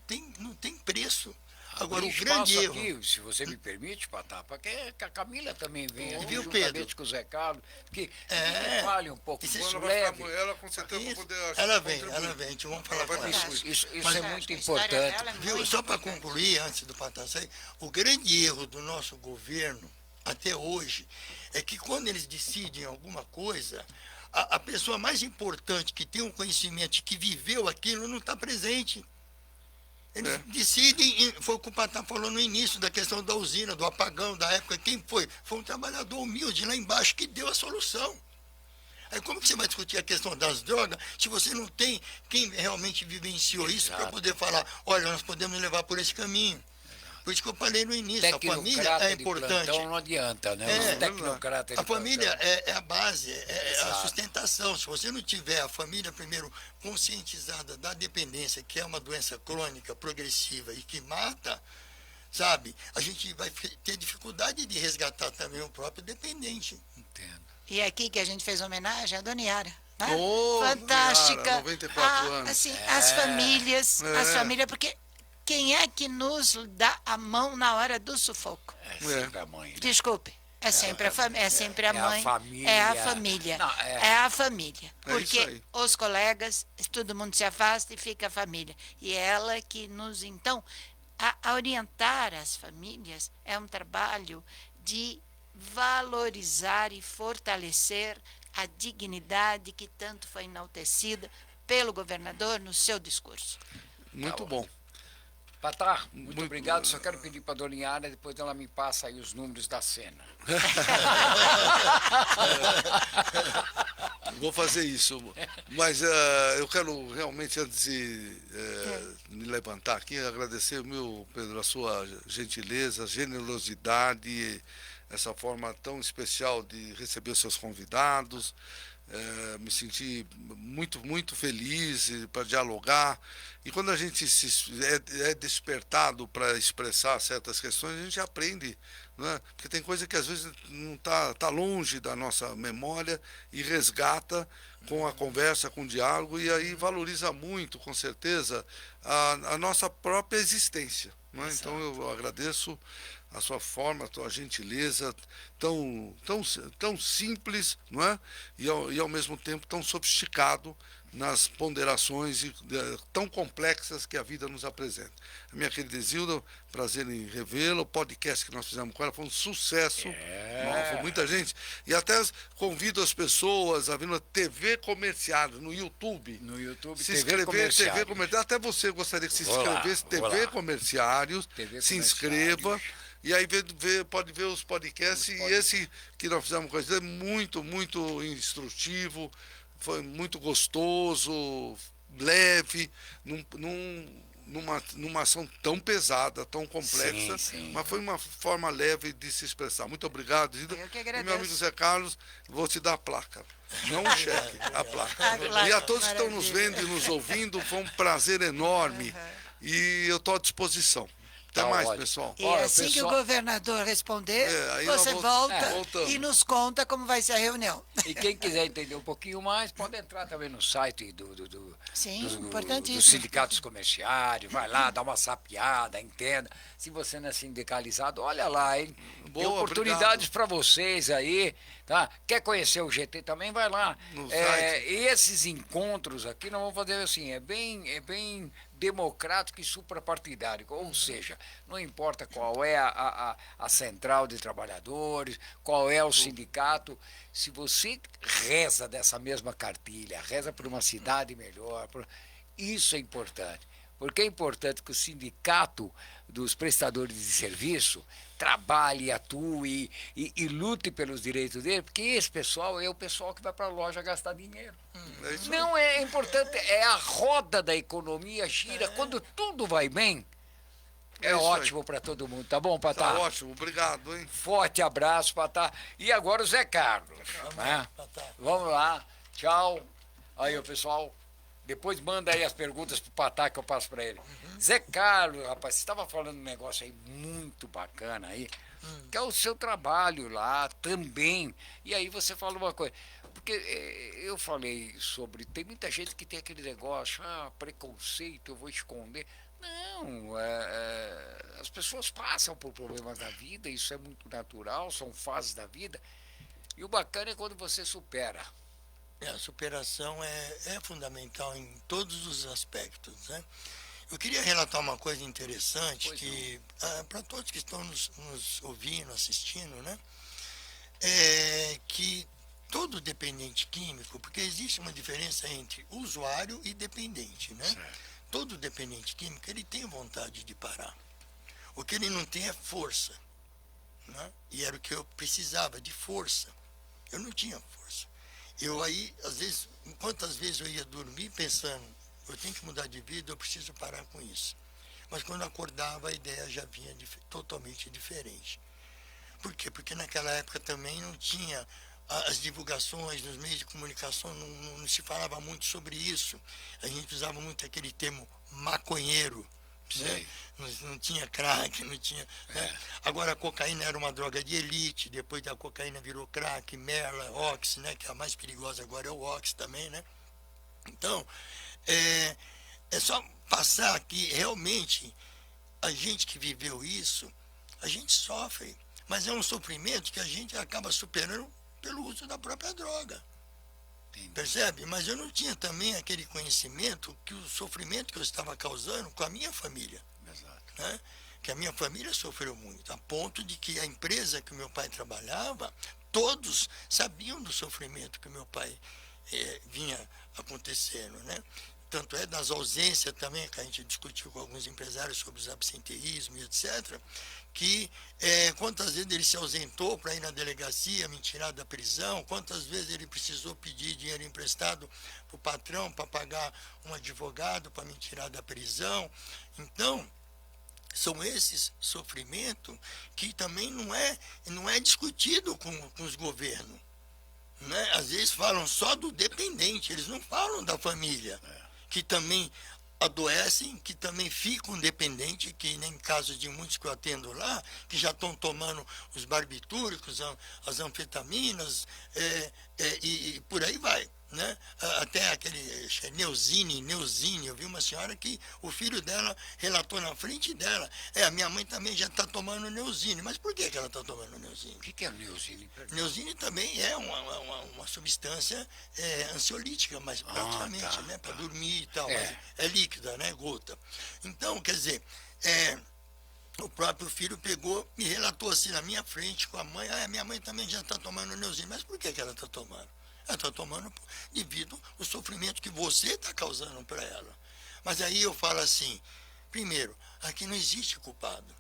S6: tem preço. Agora, o
S4: Tem
S6: grande
S4: espaço
S6: erro...
S4: aqui, se você me permite, Patá, para que a Camila também venha aqui,
S6: Viu,
S4: juntamente
S6: Pedro?
S4: com o Zé Carlos, porque fale um pouco,
S6: Isso-
S4: isso
S5: Ela vai
S4: leve.
S5: ficar, ela com certeza vai poder
S6: Ela vem,
S5: contribuir.
S6: ela vem, a gente vamos falar
S5: Ela vai
S6: com ela.
S5: contribuir.
S4: Isso
S6: Mas
S4: é
S6: eu
S4: muito
S7: A história
S4: importante.
S7: dela é
S6: Viu?
S7: muito
S6: Só para
S7: importante.
S6: concluir, antes do Patá sair, o grande erro do nosso governo, até hoje, é que quando eles decidem alguma coisa, a pessoa mais importante que tem um conhecimento, que viveu aquilo, não está presente. Eles decidem, foi o que o Patá falou no início, da questão da usina, do apagão, da época. Quem foi? Foi um trabalhador humilde lá embaixo que deu a solução. Aí como que você vai discutir a questão das drogas se você não tem quem realmente vivenciou isso para poder falar, olha, nós podemos levar por esse caminho. Por isso que eu falei no início, a família
S4: Tecnocrata
S6: é
S4: de
S6: importante.
S4: plantão não adianta, né?
S6: É,
S4: Os tecnocratas
S6: A
S4: de
S6: família
S4: plantão.
S6: é a base, é a
S4: Exato.
S6: sustentação. Se você não tiver a família, primeiro, conscientizada da dependência, que é uma doença crônica, progressiva e que mata, sabe? A gente vai ter dificuldade de resgatar também o próprio dependente.
S4: Entendo.
S7: E aqui que a gente fez homenagem à Dona Yara. Né?
S5: Ô,
S7: Fantástica.
S5: Yara, 94 anos.
S7: Assim, as famílias, porque quem é que nos dá a mão na hora do sufoco?
S4: É sempre a mãe, né?
S7: Desculpe. É sempre a família, é sempre a
S4: É a
S7: mãe,
S4: família.
S7: é a família,
S4: Não,
S7: é a família,
S5: É isso
S7: porque
S5: aí.
S7: os colegas, todo mundo se afasta e fica a família, e é ela que nos, então, a orientar as famílias é um trabalho de valorizar e fortalecer a dignidade que tanto foi enaltecida pelo governador no seu discurso.
S5: Muito bom.
S4: Patá, muito obrigado. Só quero pedir para a Dona Yara, depois ela me passa aí os números da cena.
S5: Vou fazer isso. Mas eu quero realmente, antes de me levantar aqui, agradecer, Pedro, a sua gentileza, generosidade, essa forma tão especial de receber os seus convidados. Me senti muito feliz para dialogar. E quando a gente é despertado para expressar certas questões, a gente aprende, né? Porque tem coisa que às vezes não tá longe da nossa memória e resgata com a conversa, com o diálogo, e aí valoriza muito, com certeza, a nossa própria existência. Né? Então eu agradeço a sua forma, a sua gentileza, tão simples, não é? E ao mesmo tempo tão sofisticado nas ponderações tão complexas que a vida nos apresenta. A minha querida Isilda, prazer em revê-la. O podcast que nós fizemos com ela foi um sucesso. Foi muita gente. E até convido as pessoas a vir na TV Comerciários, no YouTube.
S4: No YouTube,
S5: Se
S4: TV
S5: inscrever,
S4: Comerciários.
S5: TV Comerciários. Até você gostaria que se
S4: Vou lá,
S5: inscrevesse,
S4: vou
S5: TV
S4: lá.
S5: Comerciários.
S4: TV
S5: Se
S4: Comerciários.
S5: inscreva. E aí pode ver os podcasts. E esse que nós fizemos com eles é muito instrutivo, foi muito gostoso, leve, numa ação tão pesada, tão complexa,
S4: Sim.
S5: mas foi uma forma leve de se expressar. Muito obrigado, Zilda.
S7: Eu que
S5: E
S7: agradeço.
S5: meu amigo Zé Carlos, vou te dar a placa. Não o cheque, a placa.
S7: A placa,
S5: E a todos que estão nos
S7: maravilha.
S5: vendo e nos ouvindo, foi um prazer enorme. E eu estou à disposição. Até
S4: Tá
S5: mais,
S4: ótimo.
S5: pessoal.
S7: E
S4: Olha,
S7: assim que o
S4: pessoal-
S7: governador responder,
S5: aí
S7: você
S5: nós
S7: volta
S5: voltamos.
S7: e nos conta como vai ser a reunião.
S4: E quem quiser entender um pouquinho mais, pode entrar também no site
S7: Sim,
S4: dos
S7: importantíssimo.
S4: sindicatos comerciários, vai lá, dá uma sapiada, entenda. Se você não é sindicalizado, olha lá, hein? Tem
S5: Boa,
S4: oportunidades para vocês aí, tá? Quer conhecer o GT também, vai lá.
S5: No
S4: É,
S5: site.
S4: e esses encontros aqui, nós vamos fazer assim, é bem democrático e suprapartidário, ou seja, não importa qual é a central de trabalhadores, qual é o sindicato, se você reza dessa mesma cartilha, reza por uma cidade melhor, isso é importante. Porque é importante que o sindicato dos prestadores de serviço trabalhe, atue e lute pelos direitos dele, porque esse pessoal é o pessoal que vai para a loja gastar dinheiro.
S5: É isso aí.
S4: Não é importante, é a roda da economia gira. Quando tudo vai bem, é
S5: isso aí.
S4: ótimo para todo mundo. Tá bom, Patá?
S5: Tá ótimo, obrigado, hein?
S4: Forte abraço, Patá. E agora o Zé Carlos. Né? Vamos lá. Tchau. Aí, o pessoal. Depois manda aí as perguntas pro Patá que eu passo para ele. Zé Carlos, rapaz, você estava falando um negócio aí muito bacana aí, que é o seu trabalho lá também. E aí você fala uma coisa. Porque eu falei sobre. Tem muita gente que tem aquele negócio, preconceito, eu vou esconder. Não, as pessoas passam por problemas da vida, isso é muito natural, são fases da vida. E o bacana é quando você supera.
S6: A superação é fundamental em todos os aspectos, né? Eu queria relatar uma coisa interessante que para todos que estão nos ouvindo, assistindo, né? É que todo dependente químico, porque existe uma diferença entre usuário e dependente, né?
S4: Certo.
S6: Todo dependente químico, ele tem vontade de parar. O que ele não tem é força, né? E era o que eu precisava, de força. Eu não tinha força. Eu aí, às vezes, quantas vezes eu ia dormir pensando, eu tenho que mudar de vida, eu preciso parar com isso. Mas quando acordava, a ideia já vinha totalmente diferente. Por quê? Porque naquela época também não tinha as divulgações nos meios de comunicação, não se falava muito sobre isso. A gente usava muito aquele termo maconheiro. Né? Não tinha crack, não tinha. Né? Agora a cocaína era uma droga de elite, depois da cocaína virou crack, merla, ox, né? Que é a mais perigosa agora é o ox também, né? Então, é só passar que realmente a gente que viveu isso, a gente sofre, mas é um sofrimento que a gente acaba superando pelo uso da própria droga. Percebe? Mas eu não tinha também aquele conhecimento que o sofrimento que eu estava causando com a minha família.
S4: Exato.
S6: Né? Que a minha família sofreu muito, a ponto de que a empresa que o meu pai trabalhava, todos sabiam do sofrimento que o meu pai vinha acontecendo, né? Tanto é das ausências também, que a gente discutiu com alguns empresários sobre os absenteísmos, etc., que quantas vezes ele se ausentou para ir na delegacia, me tirar da prisão, quantas vezes ele precisou pedir dinheiro emprestado para o patrão para pagar um advogado para me tirar da prisão. Então, são esses sofrimentos que também não é discutido com os governos. Né? Às vezes falam só do dependente, eles não falam da família, que também adoecem, que também ficam dependentes, que nem casos de muitos que eu atendo lá, que já estão tomando os barbitúricos, as anfetaminas, e por aí vai. Né? Até aquele Neuzine, eu vi uma senhora que o filho dela relatou na frente dela, a minha mãe também já está tomando Neuzine. Mas por que ela está tomando Neuzine?
S4: O que é o Neuzine?
S6: Neuzine também é uma substância ansiolítica, mas praticamente, né? Para dormir e tal, mas é líquida, né? Gota. Então, quer dizer, o próprio filho pegou e relatou assim na minha frente com a mãe, minha mãe também já está tomando Neuzine. Mas por que ela está tomando? Ela está tomando devido ao sofrimento que você está causando para ela. Mas aí eu falo assim, primeiro, aqui não existe culpado.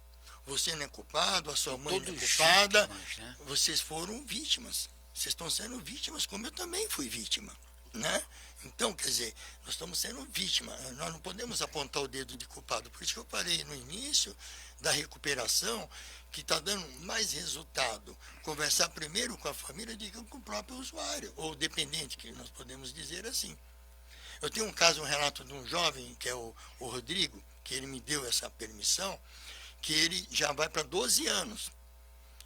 S6: Você não é culpado, a sua mãe não é culpada, vítimas, né? Vocês foram vítimas. Vocês estão sendo vítimas, como eu também fui vítima. Né? Então, quer dizer, nós estamos sendo vítimas, nós não podemos apontar o dedo de culpado. Por isso que eu falei no início da recuperação, que está dando mais resultado conversar primeiro com a família do que com o próprio usuário, ou dependente, que nós podemos dizer assim. Eu tenho um caso, um relato de um jovem, que é o Rodrigo, que ele me deu essa permissão, que ele já vai para 12 anos.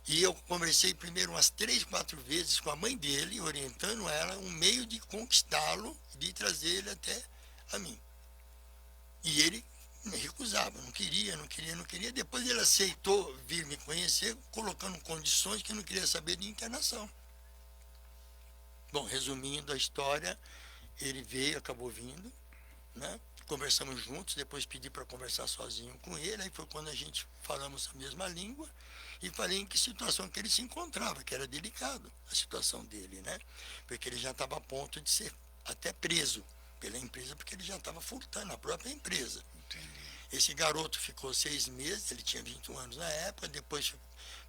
S6: E eu conversei primeiro umas 3, 4 vezes com a mãe dele, orientando ela um meio de conquistá-lo, de trazer ele até a mim. E ele me recusava, não queria. Depois ele aceitou vir me conhecer, colocando condições que não queria saber de internação. Bom, resumindo a história, ele veio, acabou vindo, né? Conversamos juntos, depois pedi para conversar sozinho com ele, aí foi quando a gente falamos a mesma língua, e falei em que situação que ele se encontrava, que era delicado a situação dele, né? Porque ele já estava a ponto de ser até preso pela empresa, porque ele já estava furtando a própria empresa.
S4: Entendi.
S6: Esse garoto ficou 6 meses, ele tinha 21 anos na época, depois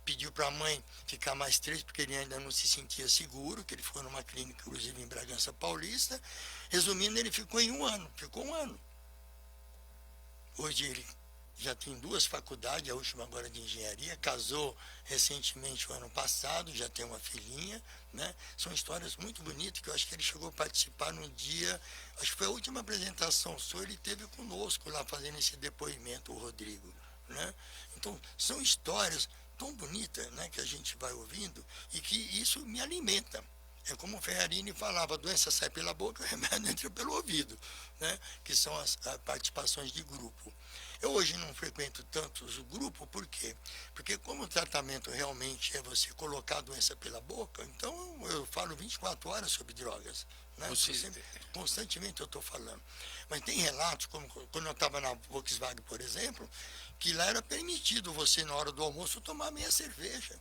S6: pediu para a mãe ficar mais 3, porque ele ainda não se sentia seguro, que ele ficou numa clínica, inclusive em Bragança Paulista. Resumindo, ele ficou em 1 ano, ficou 1 ano. Hoje ele já tem 2 faculdades, a última agora de engenharia, casou recentemente o ano passado, já tem uma filhinha, né? São histórias muito bonitas, que eu acho que ele chegou a participar no dia, acho que foi a última apresentação sua, ele teve conosco lá fazendo esse depoimento, o Rodrigo, né? Então, são histórias tão bonitas, né, que a gente vai ouvindo e que isso me alimenta. É como o Ferrarini falava, a doença sai pela boca, o remédio entra pelo ouvido, né? Que são as participações de grupo. Eu hoje não frequento tantos grupos, por quê? Porque como o tratamento realmente é você colocar a doença pela boca, então eu falo 24 horas sobre drogas. Né? Constantemente eu estou falando. Mas tem relatos, como quando eu estava na Volkswagen, por exemplo, que lá era permitido você, na hora do almoço, tomar meia cerveja.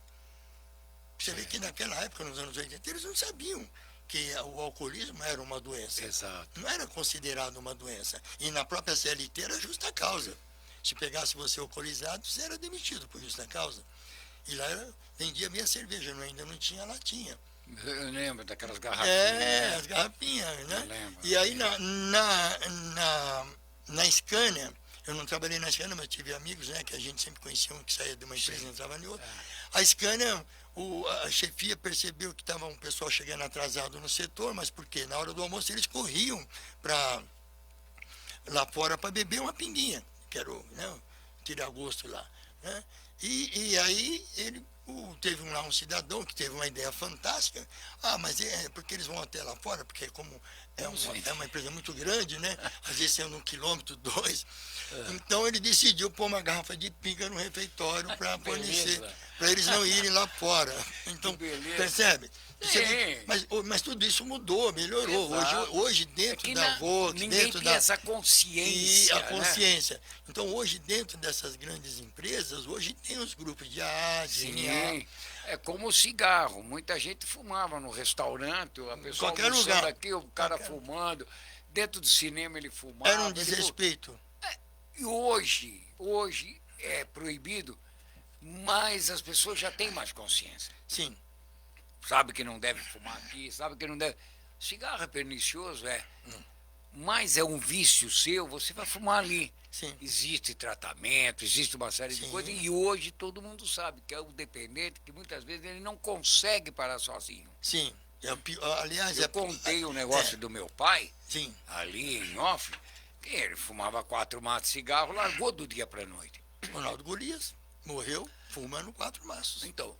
S6: Você vê que naquela época, nos anos 80, eles não sabiam que o alcoolismo era uma doença.
S4: Exato.
S6: Não era considerado uma doença. E na própria CLT era justa causa. Se pegasse você alcoolizado, você era demitido por justa causa. E lá vendia meia cerveja, ainda não tinha latinha.
S4: Eu lembro daquelas garrafinhas.
S6: As garrafinhas, né?
S4: Eu lembro.
S6: E aí na Scania, eu não trabalhei na Scania, mas tive amigos, né, que a gente sempre conhecia, um que saía de uma empresa e entrava em outra. A Scania, a chefia percebeu que estava um pessoal chegando atrasado no setor, mas por quê? Na hora do almoço eles corriam lá fora para beber uma pinguinha, que era o tirar gosto lá. Né? E aí teve lá um cidadão que teve uma ideia fantástica. Mas é porque eles vão até lá fora, porque como é uma empresa muito grande, né? Às vezes sendo 1 quilômetro, 2. Então ele decidiu pôr uma garrafa de pinga no refeitório para fornecer, para eles não irem lá fora. Então, percebe? Mas tudo isso mudou, melhorou. Hoje dentro da Volks,
S4: ninguém tem essa consciência.
S6: E a consciência. Né? Então, hoje, dentro dessas grandes empresas, hoje tem os grupos de A, de NA.
S4: É como o cigarro. Muita gente fumava no restaurante, a pessoa almoçando aqui, o cara fumando. Dentro do cinema ele fumava.
S6: Era um desrespeito.
S4: E hoje é proibido, mas as pessoas já têm mais consciência.
S6: Sim.
S4: Sabe que não deve fumar aqui, sabe que não deve... Cigarro é pernicioso, mas é um vício seu, você vai fumar ali.
S6: Sim.
S4: Existe tratamento, existe uma série de coisas, e hoje todo mundo sabe que é o dependente, que muitas vezes ele não consegue parar sozinho.
S6: Sim. Aliás,
S4: eu contei o negócio do meu pai,
S6: sim,
S4: ali em off, que ele fumava 4 maços de cigarro, largou do dia para a noite.
S6: Ronaldo Golias morreu fumando 4 maços.
S4: Então,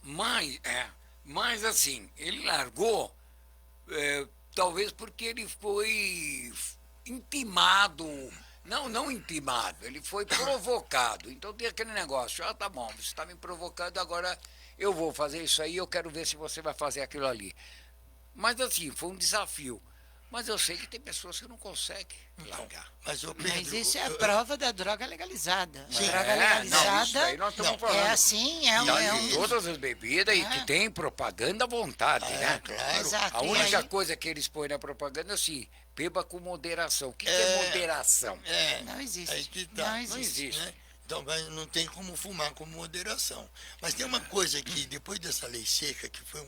S4: mas assim, ele largou, talvez porque ele foi intimado, não intimado, ele foi provocado. Então tem aquele negócio, tá bom, você está me provocando, agora eu vou fazer isso aí, eu quero ver se você vai fazer aquilo ali. Mas assim, foi um desafio. Mas eu sei que tem pessoas que não conseguem largar.
S7: Mas isso é a prova da droga legalizada.
S6: Sim.
S7: A droga legalizada
S4: isso aí nós estamos falando.
S7: é assim,
S4: todas as bebidas e que tem propaganda à vontade, né?
S6: Claro.
S7: Exato.
S4: A única coisa que eles põem na propaganda é assim, beba com moderação. O que é moderação?
S7: Não existe.
S6: Aí que tá.
S4: Não existe.
S6: Né? Então, não tem como fumar com moderação. Mas tem uma coisa que, depois dessa lei seca, que foi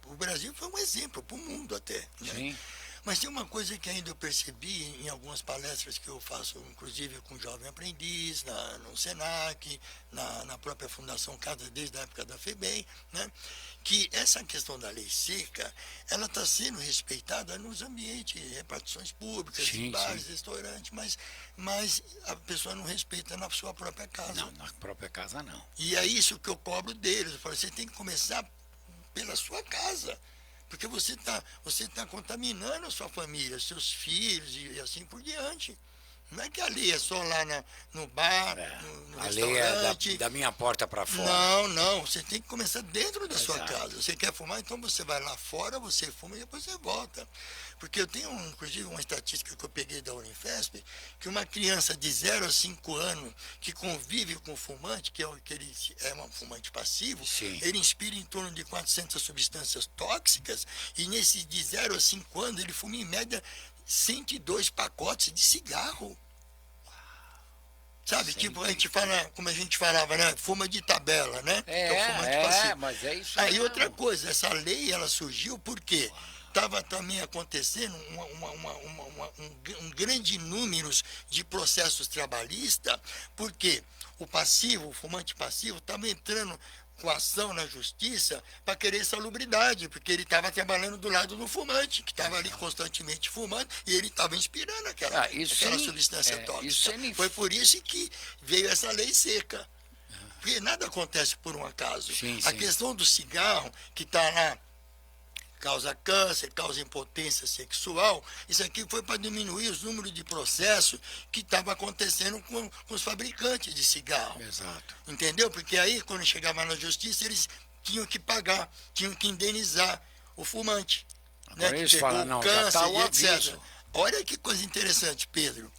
S6: o Brasil foi um exemplo para o mundo até. Né?
S4: Sim.
S6: Mas tem uma coisa que ainda eu percebi em algumas palestras que eu faço, inclusive com jovem aprendiz, no SENAC, na própria Fundação Casa, desde a época da FEBEM, né? Que essa questão da lei seca, ela está sendo respeitada nos ambientes, repartições públicas,
S4: sim,
S6: bares, restaurantes, mas a pessoa não respeita na sua própria casa.
S4: Não, na própria casa não.
S6: E é isso que eu cobro deles. Eu falo, você tem que começar pela sua casa. Porque você tá contaminando a sua família, seus filhos e assim por diante. Não é que a lei é só lá no bar, no
S4: a
S6: restaurante.
S4: lei é da minha porta para fora.
S6: Não. Você tem que começar dentro da sua casa. Você quer fumar, então você vai lá fora, você fuma e depois você volta. Porque eu tenho, inclusive, uma estatística que eu peguei da Unifesp, que uma criança de 0 a 5 anos que convive com o fumante, que ele é um fumante passivo,
S4: sim,
S6: ele inspira em torno de 400 substâncias tóxicas, e nesse de 0 a 5 anos ele fuma em média 102 pacotes de cigarro. Sabe, tipo, a gente fala, como a gente falava, né? Fuma de tabela, né?
S4: Mas é isso.
S6: Aí outra coisa, essa lei ela surgiu porque estava também acontecendo um grande número de processos trabalhistas, porque o fumante passivo, estava entrando com ação na justiça para querer salubridade, porque ele estava trabalhando do lado do fumante, que estava ali constantemente fumando, e ele estava inspirando aquela substância tóxica. Foi por isso que veio essa lei seca. Porque nada acontece por um acaso.
S4: Sim.
S6: A questão do cigarro, que está lá causa câncer, causa impotência sexual. Isso aqui foi para diminuir os números de processos que estavam acontecendo com os fabricantes de cigarro.
S4: Exato.
S6: Entendeu? Porque aí, quando chegava na justiça, eles tinham que pagar, tinham que indenizar o fumante.
S4: Agora
S6: né,
S4: eles
S6: que pegou
S4: falam, não, já tá o
S6: e etc.
S4: aviso.
S6: Olha que coisa interessante, Pedro.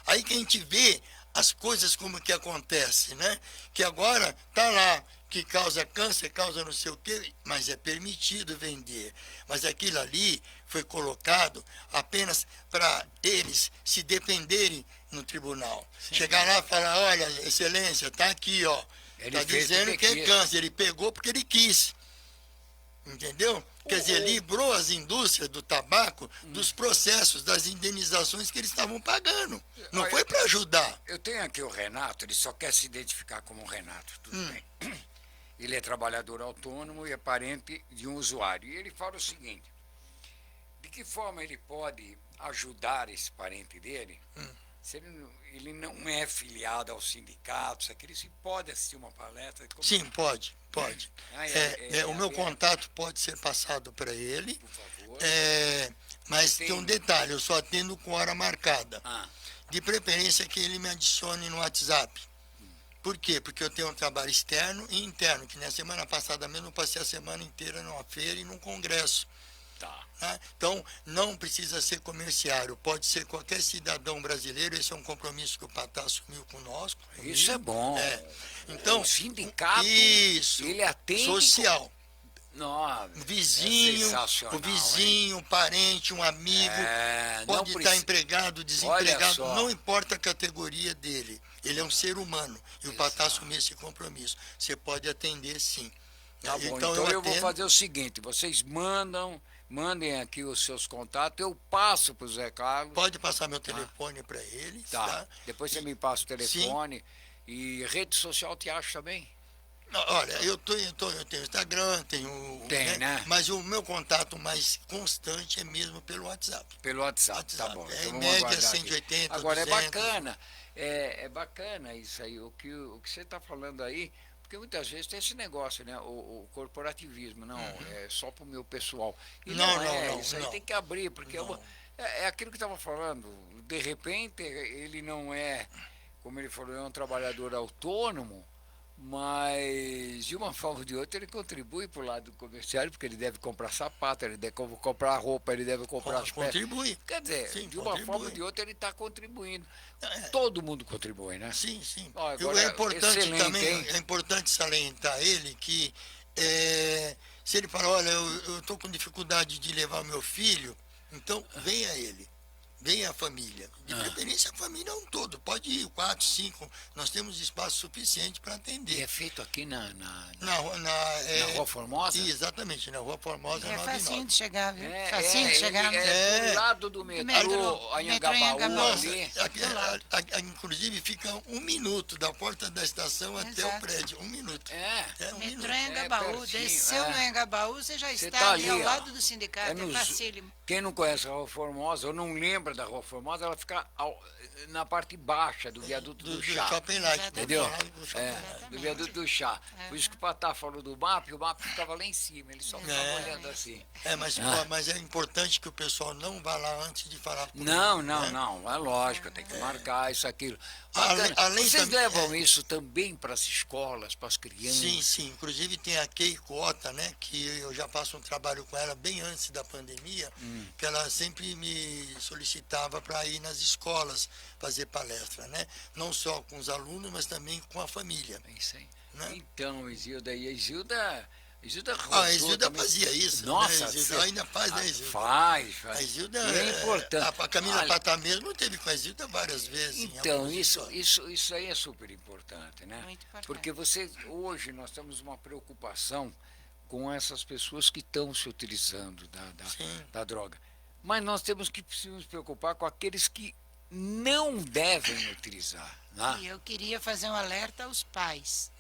S6: Aí que a gente vê as coisas como que acontece, né? Que agora tá lá, que causa câncer, causa não sei o quê, mas é permitido vender. Mas aquilo ali foi colocado apenas para eles se defenderem no tribunal.
S4: Sim.
S6: Chegar lá e falar, olha, excelência, tá aqui, ó.
S4: Ele
S6: Tá
S4: fez
S6: dizendo
S4: porque
S6: que é
S4: quis.
S6: câncer. Ele pegou porque ele quis. Entendeu? Quer dizer, livrou as indústrias do tabaco dos processos, das indenizações que eles estavam pagando. Não
S4: Olha,
S6: foi para ajudar.
S4: Eu tenho aqui o Renato, ele só quer se identificar como Renato, tudo bem. Ele é trabalhador autônomo e é parente de um usuário. E ele fala o seguinte, de que forma ele pode ajudar esse parente dele, se ele não é filiado ao sindicato, se ele pode assistir uma palestra?
S6: Sim, pode. O meu contato pode ser passado para ele,
S4: Por favor.
S6: mas tem um detalhe, eu só atendo com hora marcada.
S4: Ah,
S6: De preferência que ele me adicione no WhatsApp. Por quê? Porque eu tenho um trabalho externo e interno, que na semana passada mesmo eu passei a semana inteira numa feira e num congresso.
S4: tá.
S6: Né? Então, não precisa ser comerciário, pode ser qualquer cidadão brasileiro, esse é um compromisso que o Patá assumiu conosco.
S4: Isso é bom.
S6: Então,
S4: o sindicato,
S6: isso,
S4: ele atende...
S6: social.
S4: Nossa,
S6: Vizinho,
S4: sensacional,
S6: o vizinho, um parente, um amigo,
S4: não
S6: pode estar
S4: precisa-
S6: empregado,
S4: Olha
S6: desempregado,
S4: só.
S6: não importa a categoria dele. Ele é um ser humano e o Patá assumiu esse compromisso. Você pode atender sim.
S4: Tá bom, então eu vou fazer o seguinte, vocês mandem aqui os seus contatos, eu passo para o Zé Carlos.
S6: Pode passar meu telefone para ele.
S4: Tá. Depois você me passa o telefone. E rede social te acha também?
S6: Olha, eu tenho Instagram, tenho.
S4: Né?
S6: Mas o meu contato mais constante é mesmo pelo WhatsApp.
S4: Pelo WhatsApp, tá bom.
S6: É,
S4: então
S6: em
S4: vamos
S6: média,
S4: aguardar aqui.
S6: 180,
S4: Agora
S6: 200.
S4: é bacana. É bacana isso aí, o que você está falando aí, porque muitas vezes tem esse negócio, né? O corporativismo, não, é só para o meu pessoal. E não, isso aí tem que abrir, porque é aquilo que estava falando. De repente, ele não é, como ele falou, é um trabalhador autônomo, mas de uma forma ou de outra ele contribui para o lado do comerciário, porque ele deve comprar sapato, ele deve comprar roupa, ele deve comprar as peças.
S6: Contribui.
S4: Quer dizer,
S6: Sim,
S4: de uma
S6: contribui.
S4: forma ou de outra ele está contribuindo. Todo mundo contribui, né?
S6: Sim, sim.
S4: Ó,
S6: E
S4: agora,
S6: é importante
S4: excelente,
S6: também,
S4: hein?
S6: é importante salientar ele que se ele falar, olha, eu estou com dificuldade de levar meu filho, então venha ele. Venha a família. De preferência a família um todo. Pode ir, 4, 5. Nós temos espaço suficiente para atender.
S4: E é feito aqui na
S6: Na
S4: Rua Formosa?
S6: Exatamente, na Rua Formosa
S7: É
S6: 99.
S7: facinho de chegar, viu?
S4: É,
S7: Facinho de chegar.
S4: é do lado do metrô, Anhangabaú
S6: Nossa,
S4: ali.
S6: inclusive fica 1 minuto da porta da estação até o
S7: Exato.
S6: prédio. 1 minuto.
S4: É.
S6: Um
S7: Metrô
S6: minuto.
S7: Anhangabaú.
S4: pertinho,
S7: Desceu no Anhangabaú, você já
S4: Você
S7: está
S4: tá
S7: ali ao
S4: ali, ó.
S7: lado do sindicato.
S4: É
S7: É
S4: nos-
S7: facílimo.
S4: Quem não conhece a Rua Formosa, ou não lembra da Rua Formosa, ela fica na parte baixa do viaduto do Chá.
S6: Shopping Light.
S4: Entendeu?
S6: Do Shopping Light.
S4: Do viaduto do Chá. Por isso que o Patá falou do mapa, e o mapa ficava lá em cima, ele só ficava olhando assim.
S6: Mas é importante que o pessoal não vá lá antes de falar comigo,
S4: Não,
S6: né?
S4: é lógico, tem que marcar isso, aquilo.
S6: Além-
S4: Bacana.
S6: além
S4: Vocês
S6: também-
S4: levam isso também para as escolas, para as crianças?
S6: Sim. Inclusive tem a Kei Cota, né? Que eu já faço um trabalho com ela bem antes da pandemia, que ela sempre me solicitava para ir nas escolas fazer palestra, né? Não só com os alunos, mas também com a família.
S4: É isso aí.
S6: Né?
S4: Então, Isilda, e a Isilda
S6: A Isilda fazia isso.
S4: Nossa,
S6: né? A Isilda ainda faz, né, Isilda?
S4: Faz.
S6: A Isilda
S4: E é importante.
S6: A Camila
S4: Olha,
S6: Patá mesmo teve com a Isilda várias vezes. em
S4: Então,
S6: algumas escolas.
S4: isso aí é super importante, né?
S7: Muito importante.
S4: Porque hoje nós temos uma preocupação com essas pessoas que estão se utilizando da droga. Mas nós temos que nos preocupar com aqueles que não devem utilizar. Né?
S7: E eu queria fazer um alerta aos pais.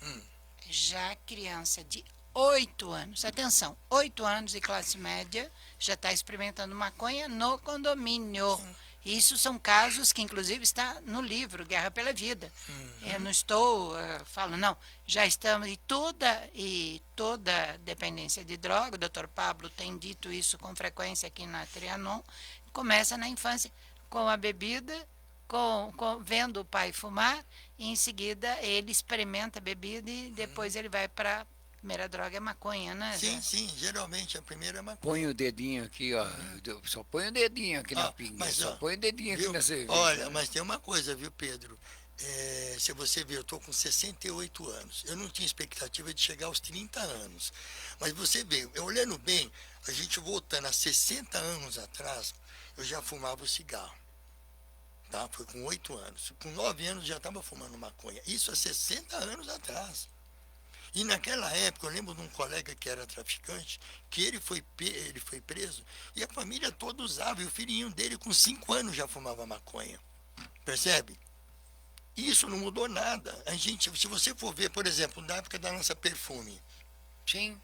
S7: Já criança de 8 anos, atenção, 8 anos de classe média, já está experimentando maconha no condomínio. Isso são casos que, inclusive, está no livro Guerra pela Vida. Eu não estou falando, não. Já estamos, e toda dependência de droga, o doutor Pablo tem dito isso com frequência aqui na Trianon, começa na infância com a bebida, vendo o pai fumar, e em seguida ele experimenta a bebida e depois ele vai para a primeira droga, é maconha, né?
S6: Sim, geralmente a primeira é maconha.
S4: Põe o dedinho aqui, ó. Só põe o dedinho aqui na pinga.
S6: Mas,
S4: só põe o dedinho
S6: viu?
S4: aqui na cerveja.
S6: Olha, mas tem uma coisa, viu, Pedro? Se você ver, eu estou com 68 anos. Eu não tinha expectativa de chegar aos 30 anos. Mas você vê, olhando bem, a gente voltando a 60 anos atrás, eu já fumava o cigarro. Tá? Foi com 8 anos. Com 9 anos já estava fumando maconha. Isso há 60 anos atrás. E naquela época, eu lembro de um colega que era traficante, que ele foi preso, e a família toda usava, e o filhinho dele com 5 anos já fumava maconha. Percebe? Isso não mudou nada. A gente, se você for ver, por exemplo, na época da nossa perfume,
S4: Sim.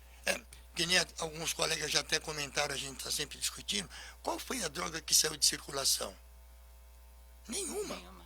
S6: que nem alguns colegas já até comentaram, a gente está sempre discutindo, qual foi a droga que saiu de circulação? Nenhuma.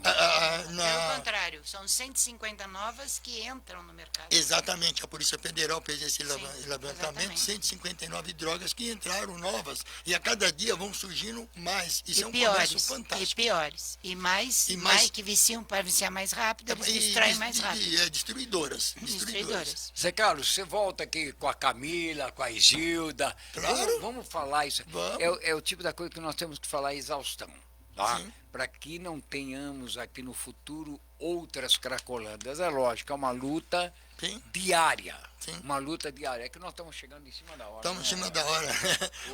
S7: Pelo contrário, são 150 novas que entram no mercado.
S6: Exatamente, a Polícia Federal fez esse levantamento,
S7: exatamente.
S6: 159 drogas que entraram novas, e a cada dia vão surgindo mais. Isso é um
S7: piores,
S6: comércio fantástico.
S7: e piores. E mais que viciam para viciar mais rápido, eles destroem mais rápido.
S6: Destruidoras.
S4: Zé Carlos, você volta aqui com a Camila, com a Isilda.
S6: Claro.
S4: Vamos falar isso.
S6: Vamos.
S4: É o tipo da coisa que nós temos que falar exaustão. Tá?
S6: Sim.
S4: Para que não tenhamos aqui no futuro outras cracolandas. É lógico, é uma luta
S6: Sim.
S4: diária.
S6: Sim.
S4: Uma luta diária. É que nós estamos chegando em cima da hora.
S6: Estamos
S4: né?
S6: em cima da hora.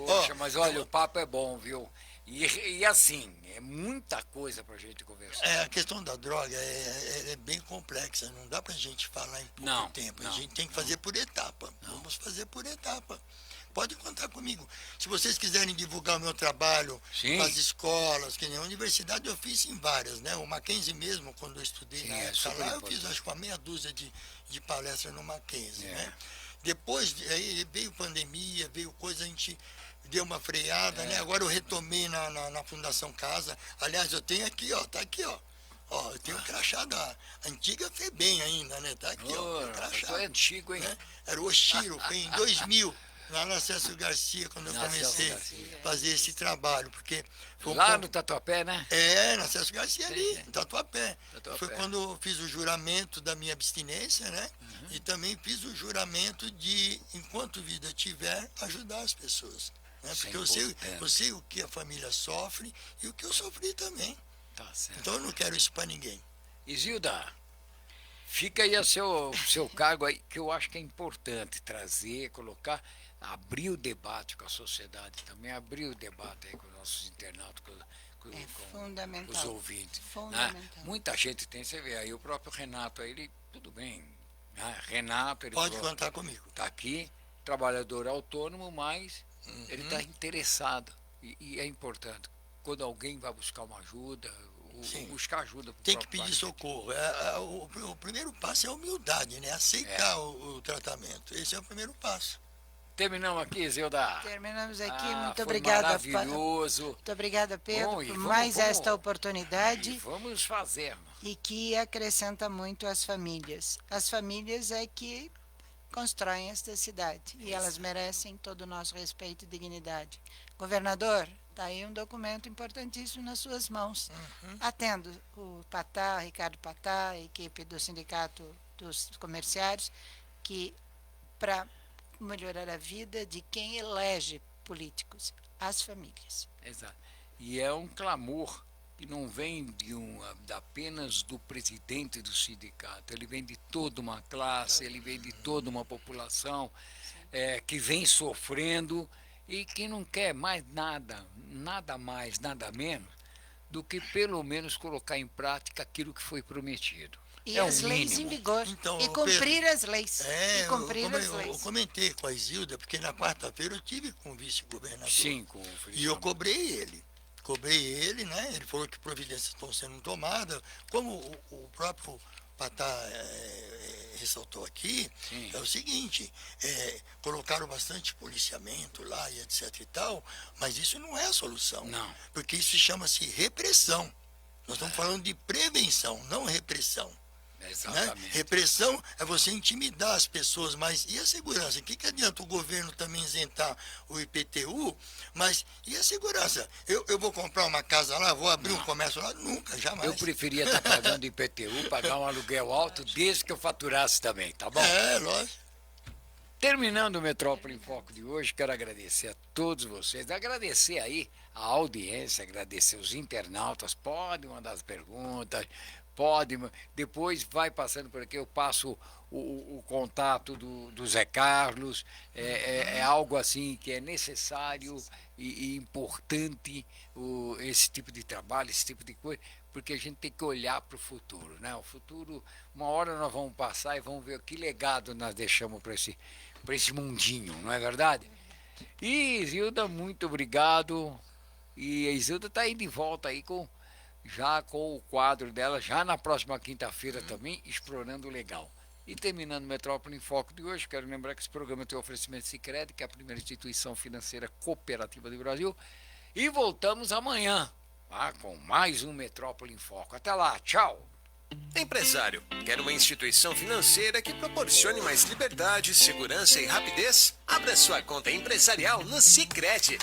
S4: Poxa, mas olha, o papo é bom, viu? E assim, é muita coisa para a gente conversar.
S6: A questão da droga é bem complexa, não dá para a gente falar em pouco tempo. A gente tem que fazer por etapa. Vamos fazer por etapa. Pode contar comigo. Se vocês quiserem divulgar o meu trabalho com as escolas, que nem a universidade eu fiz em várias, né? O Mackenzie mesmo, quando eu estudei na época lá, eu fiz acho que uma meia dúzia de palestras no Mackenzie, né? Depois aí veio pandemia, veio coisa, a gente deu uma freada, né? Agora eu retomei na Fundação Casa. Aliás, eu tenho aqui, ó, tá aqui, ó. Eu tenho um crachá da antiga FEBEM ainda, né? Tá aqui, ó. Um crachá.
S4: É antigo, hein?
S6: Né? Era o Oshiro, foi em 2000. Lá na César Garcia, quando eu comecei a fazer esse trabalho, porque foi
S4: lá no Tatuapé, né?
S6: Na César Garcia ali, no Tatuapé. Foi quando eu fiz o juramento da minha abstinência, né? E também fiz o juramento de, enquanto vida tiver, ajudar as pessoas. Né? Porque eu sei o que a família sofre e o que eu sofri também.
S4: Tá certo.
S6: Então eu não quero isso para ninguém.
S4: Isilda, fica aí o seu cargo aí, que eu acho que é importante trazer, colocar, abrir o debate com a sociedade também, abrir o debate aí com os nossos internautas, com os ouvintes.
S7: Fundamental.
S4: Né? Muita gente tem, você vê aí, o próprio Renato, aí, ele, tudo bem, né? Renato, ele
S6: pode contar comigo.
S4: Está aqui, trabalhador autônomo, mas ele está interessado, e é importante, quando alguém vai buscar uma ajuda, buscar ajuda.
S6: Tem que pedir socorro. O primeiro passo é a humildade, né? Aceitar o tratamento. Esse é o primeiro passo.
S4: Terminamos aqui, Zilda.
S7: Terminamos aqui. Muito obrigada.
S4: Maravilhoso.
S7: Muito obrigada, Pedro,
S4: Bom,
S7: por mais esta oportunidade.
S4: E vamos fazer.
S7: E que acrescenta muito às famílias. As famílias é que constroem esta cidade. E elas merecem todo o nosso respeito e dignidade. Governador, está aí um documento importantíssimo nas suas mãos. Atendo o Patá, Ricardo Patá, a equipe do Sindicato dos Comerciários, que para melhorar a vida de quem elege políticos, as famílias.
S4: Exato. E é um clamor que não vem apenas do presidente do sindicato, ele vem de toda uma classe, ele vem de toda uma população que vem sofrendo e que não quer mais nada mais, nada menos, do que pelo menos colocar em prática aquilo que foi prometido.
S7: E as leis em vigor.
S6: Então,
S7: e cumprir as leis.
S6: Eu comentei com a Isilda, porque na quarta-feira eu tive com o vice-governador.
S4: Sim, com o
S6: E eu cobrei ele, né? Ele falou que providências estão sendo tomadas, como o próprio Patá ressaltou aqui, é o seguinte, colocaram bastante policiamento lá e etc e tal, mas isso não é a solução.
S4: Não.
S6: Porque isso chama-se repressão. Nós estamos falando de prevenção, não repressão.
S4: Exatamente.
S6: Né? Repressão é você intimidar as pessoas, mas e a segurança? O que adianta o governo também isentar o IPTU? Mas e a segurança? Eu vou comprar uma casa lá, vou abrir um comércio lá? Nunca, jamais.
S4: Eu preferia estar pagando IPTU, pagar um aluguel alto, desde que eu faturasse também, tá bom?
S6: Lógico.
S4: Terminando o Metrópole em Foco de hoje, quero agradecer a todos vocês, agradecer aí a audiência, agradecer os internautas, podem mandar as perguntas, pode, depois vai passando por aqui, eu passo o contato do Zé Carlos, é algo assim que é necessário e importante esse tipo de trabalho, esse tipo de coisa, porque a gente tem que olhar para o futuro, né? O futuro, uma hora nós vamos passar e vamos ver que legado nós deixamos para esse mundinho, não é verdade? E Isilda, muito obrigado, e a Isilda está aí de volta aí já com o quadro dela, já na próxima quinta-feira também, Explorando o Legal. E terminando o Metrópole em Foco de hoje, quero lembrar que esse programa tem o oferecimento Sicredi, que é a primeira instituição financeira cooperativa do Brasil. E voltamos amanhã, com mais um Metrópole em Foco. Até lá, tchau!
S8: Empresário, quer uma instituição financeira que proporcione mais liberdade, segurança e rapidez? Abra sua conta empresarial no Sicredi.